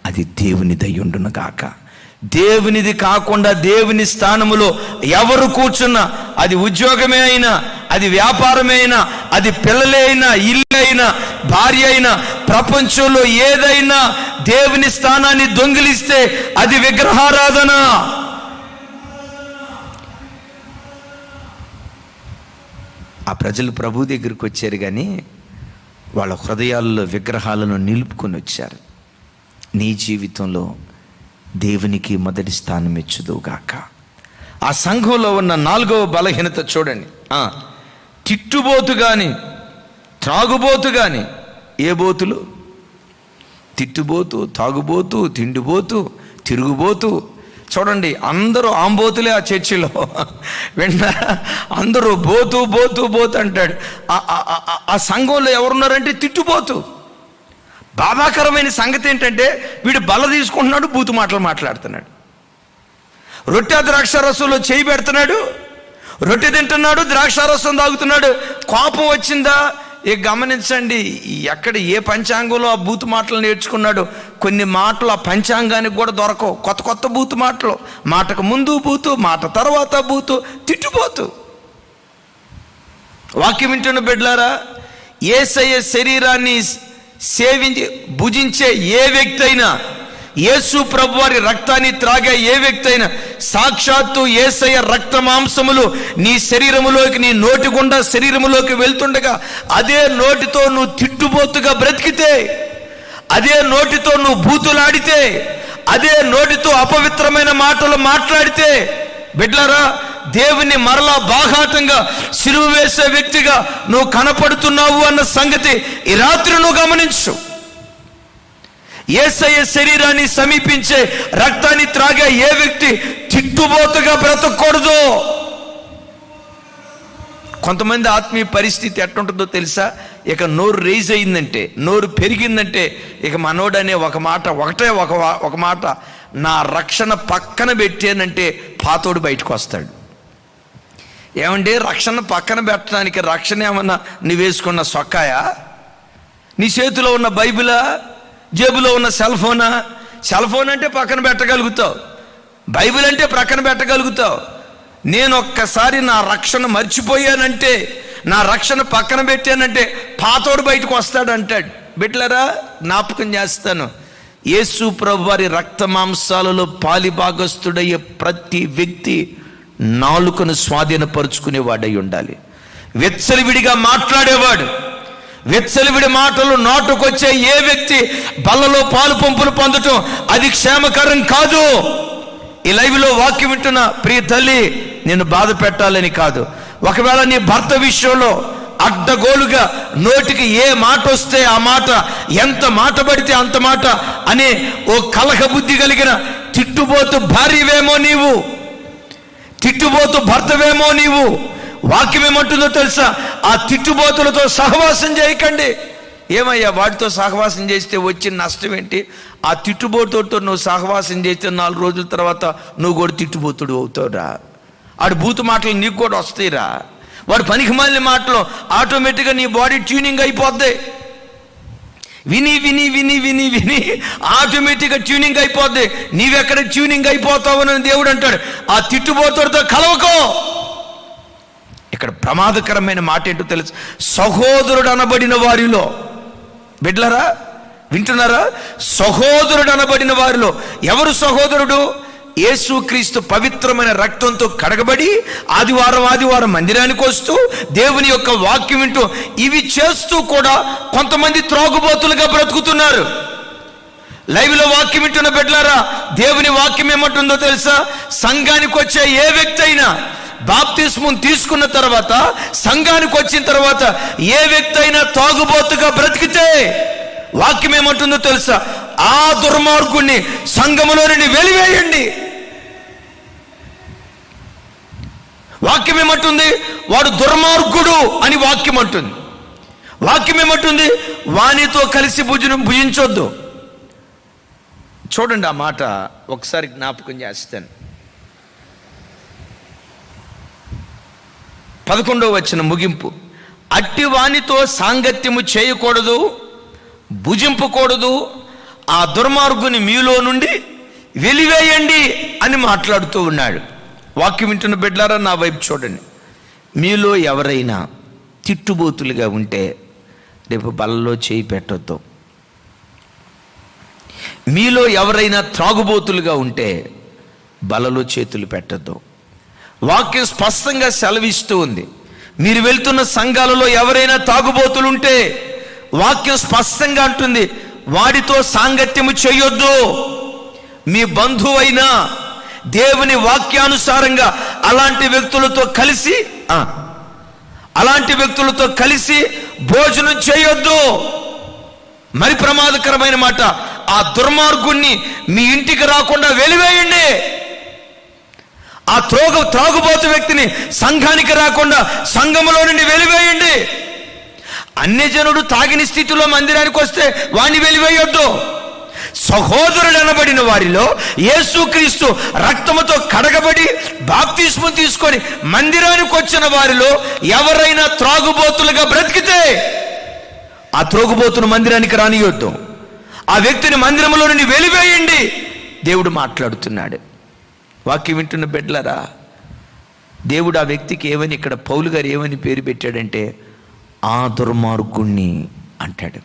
అది దేవుని దయ్యుండును గాక. దేవునిది కాకుండా దేవుని స్థానములో ఎవరు కూర్చున్నా, అది ఉద్యోగమే అయినా, అది వ్యాపారమే అయినా, అది పిల్లలే అయినా, ఇల్లు అయినా, భార్య అయినా, ప్రపంచంలో ఏదైనా దేవుని స్థానాన్ని దొంగిలిస్తే అది విగ్రహారాధన. ఆ ప్రజలు ప్రభు దగ్గరికి వచ్చారు, కానీ వాళ్ళ హృదయాల్లో విగ్రహాలను నిలుపుకొని వచ్చారు. నీ జీవితంలో దేవునికి మొదటి స్థానం ఇచ్చుదువుగాక. ఆ సంఘంలో ఉన్న 4వ బలహీనత చూడండి. తిట్టుబోతు కానీ, త్రాగుబోతు కానీ. ఏ బోతులు? తిట్టుబోతు, తాగుబోతు, తిండిబోతు, తిరుగుబోతు. చూడండి, అందరూ ఆంబోతులే ఆ చర్చిలో. విన్నారా? అందరూ బోతు బోతు బోతు అంటాడు. ఆ సంఘంలో ఎవరున్నారంటే తిట్టుబోతు. బాధాకరమైన సంగతి ఏంటంటే వీడు బల్ల తీసుకుంటున్నాడు, బూతు మాటలు మాట్లాడుతున్నాడు. రొట్టె ద్రాక్షారసంలో చేయి పెడుతున్నాడు, రొట్టె తింటున్నాడు, ద్రాక్షారసం తాగుతున్నాడు. కోపం వచ్చిందా? గమనించండి, ఎక్కడ ఏ పంచాంగంలో ఆ బూతు మాటలు నేర్చుకున్నాడు. కొన్ని మాటలు ఆ పంచాంగానికి కూడా దొరకవు. కొత్త కొత్త బూతు మాటలు. మాటకు ముందు బూతు, మాట తర్వాత బూతు, తిట్టుబోతు. వాక్యం వింటున్న బిడ్డలారా, యేసయ్య శరీరాన్ని భుజించే ఏ వ్యక్తి అయినా, యేసు ప్రభు వారి రక్తాన్ని త్రాగే ఏ వ్యక్తి అయినా, సాక్షాత్తు యేసయ్య రక్త మాంసములు నీ శరీరములోకి, నీ నోటి గుండా శరీరములోకి వెళ్తుండగా, అదే నోటితో నువ్వు తిట్టుబోతుగా బ్రతికితే, అదే నోటితో నువ్వు బూతులాడితే, అదే నోటితో అపవిత్రమైన మాటలు మాట్లాడితే, బిడ్డలారా, దేవుని మరలా బాహాటంగా సిలువ వేసే వ్యక్తిగా నువ్వు కనపడుతున్నావు అన్న సంగతి ఈ రాత్రి నువ్వు గమనించు. యేసయ్య శరీరాన్ని సమీపించే, రక్తాన్ని త్రాగే ఏ వ్యక్తి తిట్టుబోతుగా బ్రతకూడదు. కొంతమంది ఆత్మీయ పరిస్థితి ఎట్టుంటుందో తెలుసా? ఇక నోరు రేజ్ అయిందంటే, నోరు పెరిగిందంటే, ఇక మనోడనే ఒక మాట, నా రక్షణ పక్కన పెట్టానంటే పాతోడు బయటకు వస్తాడు. ఏమంటే రక్షణ పక్కన పెట్టడానికి, రక్షణ ఏమన్నా నువ్వు వేసుకున్న సొక్కాయా? నీ చేతిలో ఉన్న బైబిలా? జేబులో ఉన్న సెల్ ఫోనా? సెల్ ఫోన్ అంటే పక్కన పెట్టగలుగుతావు, బైబిల్ అంటే పక్కన పెట్టగలుగుతావు. నేను ఒక్కసారి నా రక్షణ మర్చిపోయానంటే, నా రక్షణ పక్కన పెట్టానంటే పాతోడు బయటకు వస్తాడు అంటాడు. బిడ్డలారా, జ్ఞాపకం చేస్తాను, యేసు ప్రభు వారి రక్త మాంసాలలో పాలిభాగస్తుడయ్యే ప్రతి వ్యక్తి నాలుకను స్వాధీనపరుచుకునేవాడై ఉండాలి. వెచ్చలివిడిగా మాట్లాడేవాడు, వెచ్చలివిడి మాటలు నోటుకొచ్చే ఏ వ్యక్తి బల్లలో పాలు పంపులు పొందటం అది క్షేమకరం కాదు. ఈ లైవ్లో వాక్యం వింటున్న ప్రియ తల్లి, నేను బాధ పెట్టాలని కాదు. ఒకవేళ నీ భర్త విషయంలో అడ్డగోలుగా నోటికి ఏ మాట వస్తే ఆ మాట, ఎంత మాట పడితే అంత మాట అనే ఓ కలహ బుద్ధి కలిగిన తిట్టుబోతు భార్యవేమో నీవు, తిట్టుబోతు భర్తవేమో నీవు. వాక్యం ఏమంటుందో తెలుసా? ఆ తిట్టుబోతులతో సహవాసం చేయకండి. ఏమయ్యా, వాటితో సహవాసం చేస్తే వచ్చిన నష్టం ఏంటి? ఆ తిట్టుబోతుతో నువ్వు సహవాసం చేస్తే 4 రోజుల తర్వాత నువ్వు కూడా తిట్టుబోతుడు అవుతావురా. ఆడు బూతు మాటలు నీకు కూడా వస్తాయిరా. వాడు పనికిమాలిన మాటలు ఆటోమేటిక్గా నీ బాడీ ట్యూనింగ్ అయిపోద్ది. విని విని విని విని విని ఆటోమేటిక్గా ట్యూనింగ్ అయిపోద్ది. నీవెక్కడ ట్యూనింగ్ అయిపోతావని దేవుడు అంటాడు. ఆ తిట్టుబోతుడితో కలవకో. ఇక్కడ ప్రమాదకరమైన మాట ఏంటో తెలుసు? సహోదరుడు అనబడిన వారిలో, బిడ్డలారా వింటున్నారా? సహోదరుడు అనబడిన వారిలో ఎవరు సహోదరుడు? యేసుక్రీస్తు పవిత్రమైన రక్తంతో కడగబడి ఆదివారం మందిరానికి వస్తూ దేవుని యొక్క వాక్యం వింటూ ఇవి చేస్తూ కూడా కొంతమంది త్రాగుబోతులుగా బ్రతుకుతున్నారు. లైవ్లో వాక్యం వింటున్న బిడ్డలారా, దేవుని వాక్యం ఏమంటుందో తెలుసా? సంఘానికి వచ్చే ఏ వ్యక్తి అయినా, బాప్తిస్మం తీసుకున్న తర్వాత సంఘానికి వచ్చిన తర్వాత ఏ వ్యక్తి అయినా తాగుబోతుగా బ్రతికితే వాక్యం ఏమంటుందో తెలుసా? ఆ దుర్మార్గుణ్ణి సంఘములో నుండి వెలివేయండి. వాక్యం ఏమంటుంది? వాడు దుర్మార్గుడు అని వాక్యం అంటుంది. వాక్యం ఏమంటుంది? వానితో కలిసి భుజించొద్దు. చూడండి, ఆ మాట ఒకసారి జ్ఞాపకం చేస్తాను. 11వ వచనం ముగింపు. అట్టి వానితో సాంగత్యము చేయకూడదు, భుజింపకూడదు, ఆ దుర్మార్గుని మీలో నుండి వెలివేయండి అని మాట్లాడుతూ ఉన్నాడు. వాక్యం వింటున్న బిడ్డలారా, నా వైపు చూడండి. మీలో ఎవరైనా తిట్టుబోతులుగా ఉంటే రేపు బల్లలో చేయి పెట్టొద్దు. మీలో ఎవరైనా త్రాగుబోతులుగా ఉంటే బలలో చేతులు పెట్టొద్దు. వాక్యం స్పష్టంగా సెలవిస్తూ ఉంది. మీరు వెళ్తున్న సంఘాలలో ఎవరైనా తాగుబోతులుంటే వాక్యం స్పష్టంగా అంటుంది, వాడితో సాంగత్యము చేయొద్దు. మీ బంధువైనా దేవుని వాక్యానుసారంగా అలాంటి వ్యక్తులతో కలిసి భోజనం చేయొద్దు. మరి ప్రమాదకరమైన మాట, ఆ దుర్మార్గుణ్ణి మీ ఇంటికి రాకుండా వెలివేయండి. ఆ త్రాగుబోతు వ్యక్తిని సంఘానికి రాకుండా సంఘములో నుండి వెలివేయండి. అన్యజనుడు తాగిన స్థితిలో మందిరానికి వస్తే వాణ్ణి వెలివేయొద్దు. సహోదరులు అనబడిన వారిలో యేసుక్రీస్తు రక్తముతో కడగబడి బాప్తిస్మం తీసుకొని మందిరానికి వచ్చిన వారిలో ఎవరైనా త్రాగుబోతులుగా బ్రతికితే ఆ త్రాగుబోతును మందిరానికి రానియొద్దు. ఆ వ్యక్తిని మందిరంలో నుండి వెలివేయండి. దేవుడు మాట్లాడుతున్నాడు. వాక్యం వింటున్న బిడ్డలారా, దేవుడు ఆ వ్యక్తికి ఏమని, ఇక్కడ పౌలు గారు ఏమని పేరు పెట్టాడంటే ఆ దుర్మార్గుణ్ణి అంటాడు.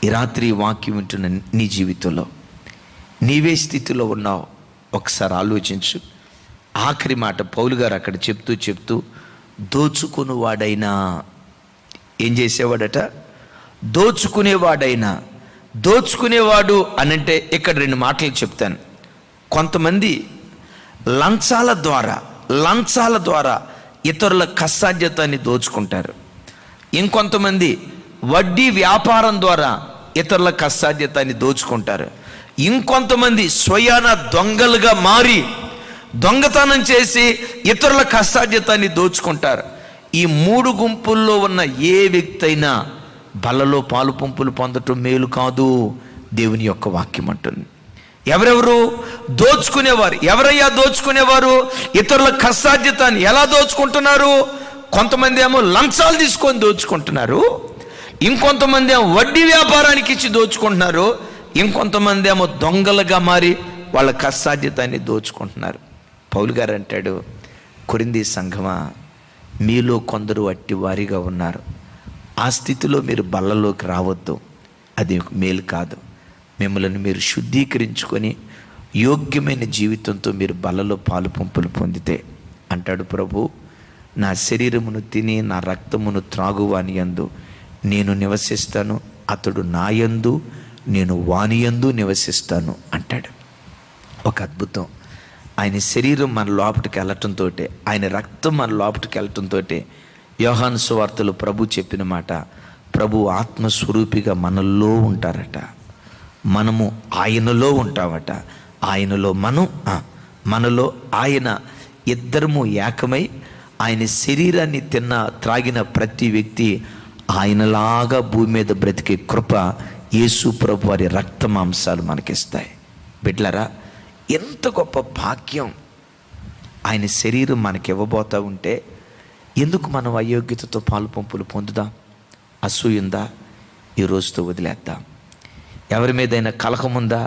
ఈ రాత్రి వాక్యం వింటున్న నీ జీవితంలో నీవే స్థితిలో ఉన్నావు ఒకసారి ఆలోచించు. ఆఖరి మాట పౌలు గారు అక్కడ చెప్తూ దోచుకునేవాడైనా, ఏం చేసేవాడట? దోచుకునేవాడు అనంటే ఇక్కడ 2 మాటలు చెప్తాను. కొంతమంది లంచాల ద్వారా ఇతరుల కష్టార్జితాన్ని దోచుకుంటారు. ఇంకొంతమంది వడ్డీ వ్యాపారం ద్వారా ఇతరుల కష్టార్జితాన్ని దోచుకుంటారు. ఇంకొంతమంది స్వయాన దొంగలుగా మారి దొంగతనం చేసి ఇతరుల కష్టార్జితాన్ని దోచుకుంటారు. ఈ 3 గుంపుల్లో ఉన్న ఏ వ్యక్తి అయినా బలలో పాలు పంపులు పొందటం మేలు కాదు, దేవుని యొక్క వాక్యం అంటుంది. ఎవరెవరు దోచుకునేవారు? ఎవరయ్యా దోచుకునేవారు? ఇతరుల కష్టార్జితాన్ని ఎలా దోచుకుంటున్నారు? కొంతమంది ఏమో లంచాలు తీసుకొని దోచుకుంటున్నారు, ఇంకొంతమంది ఏమో వడ్డీ వ్యాపారానికి ఇచ్చి దోచుకుంటున్నారు, ఇంకొంతమంది ఏమో దొంగలుగా మారి వాళ్ళ కష్టార్జితాన్ని దోచుకుంటున్నారు. పౌలు గారు అంటాడు, కొరింథీ సంఘమా, మీలో కొందరు అట్టి వారిగా ఉన్నారు. ఆ స్థితిలో మీరు బల్లలోకి రావద్దు, అది మేలు కాదు. మిమ్మల్ని మీరు శుద్ధీకరించుకొని యోగ్యమైన జీవితంతో మీరు బల్లలో పాలు పంపులు పొందితే, అంటాడు ప్రభు, నా శరీరమును తిని నా రక్తమును త్రాగువాని యందు నేను నివసిస్తాను, అతడు నా యందు నేను వాని యందు నివసిస్తాను అంటాడు. ఒక అద్భుతం. ఆయన శరీరం మన లోపలికి వెళ్ళటంతో, ఆయన రక్తం మన లోపలికి వెళ్ళటంతో, యోహాను సువార్తలో ప్రభు చెప్పిన మాట, ప్రభు ఆత్మస్వరూపిగా మనలో ఉంటారట, మనము ఆయనలో ఉంటామట, ఆయనలో మనలో ఆయన, ఇద్దరము ఏకమై ఆయన శరీరాన్ని త్రాగిన ప్రతి వ్యక్తి ఆయనలాగా భూమి మీద బ్రతికే కృప యేసు ప్రభు వారి రక్త మాంసాలు మనకిస్తాయి. బిడ్డలారా, ఎంత గొప్ప భాగ్యం! ఆయన శరీరం మనకి ఇవ్వబోతూ ఉంటే ఎందుకు మనం అయోగ్యతతో పాలు పంపులు పొందుదాం? అసూయుందా? ఈ రోజుతో వదిలేద్దాం. ఎవరి మీదైనా కలహం ఉందా?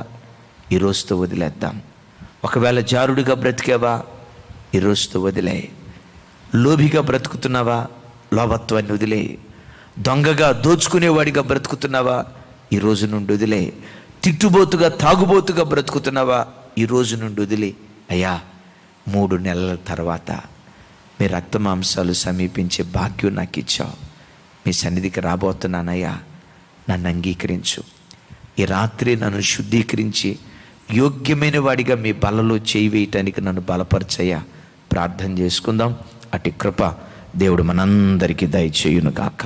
ఈ రోజుతో వదిలేద్దాం. ఒకవేళ జారుడిగా బ్రతికావా? ఈ రోజుతో వదిలే. లోభిగా బ్రతుకుతున్నావా? లోభత్వాన్ని వదిలే. దొంగగా దోచుకునేవాడిగా బ్రతుకుతున్నావా? ఈ రోజు నుండి వదిలే. తిట్టుబోతుగా తాగుబోతుగా బ్రతుకుతున్నావా? ఈ రోజు నుండి వదిలే. అయ్యా, 3 నెలల తర్వాత మీ రక్త మాంసాలు సమీపించే భాగ్యం నాకు ఇచ్చావు, మీ సన్నిధికి రాబోతున్నానయ్యా, నన్ను అంగీకరించు. ఈ రాత్రి నన్ను శుద్ధీకరించి యోగ్యమైన వాడిగా మీ బలలో చేయి వేయటానికి నన్ను బలపరచయ్యా. ప్రార్థన చేసుకుందాం. అటు కృప దేవుడు మనందరికీ దయచేయును గాక.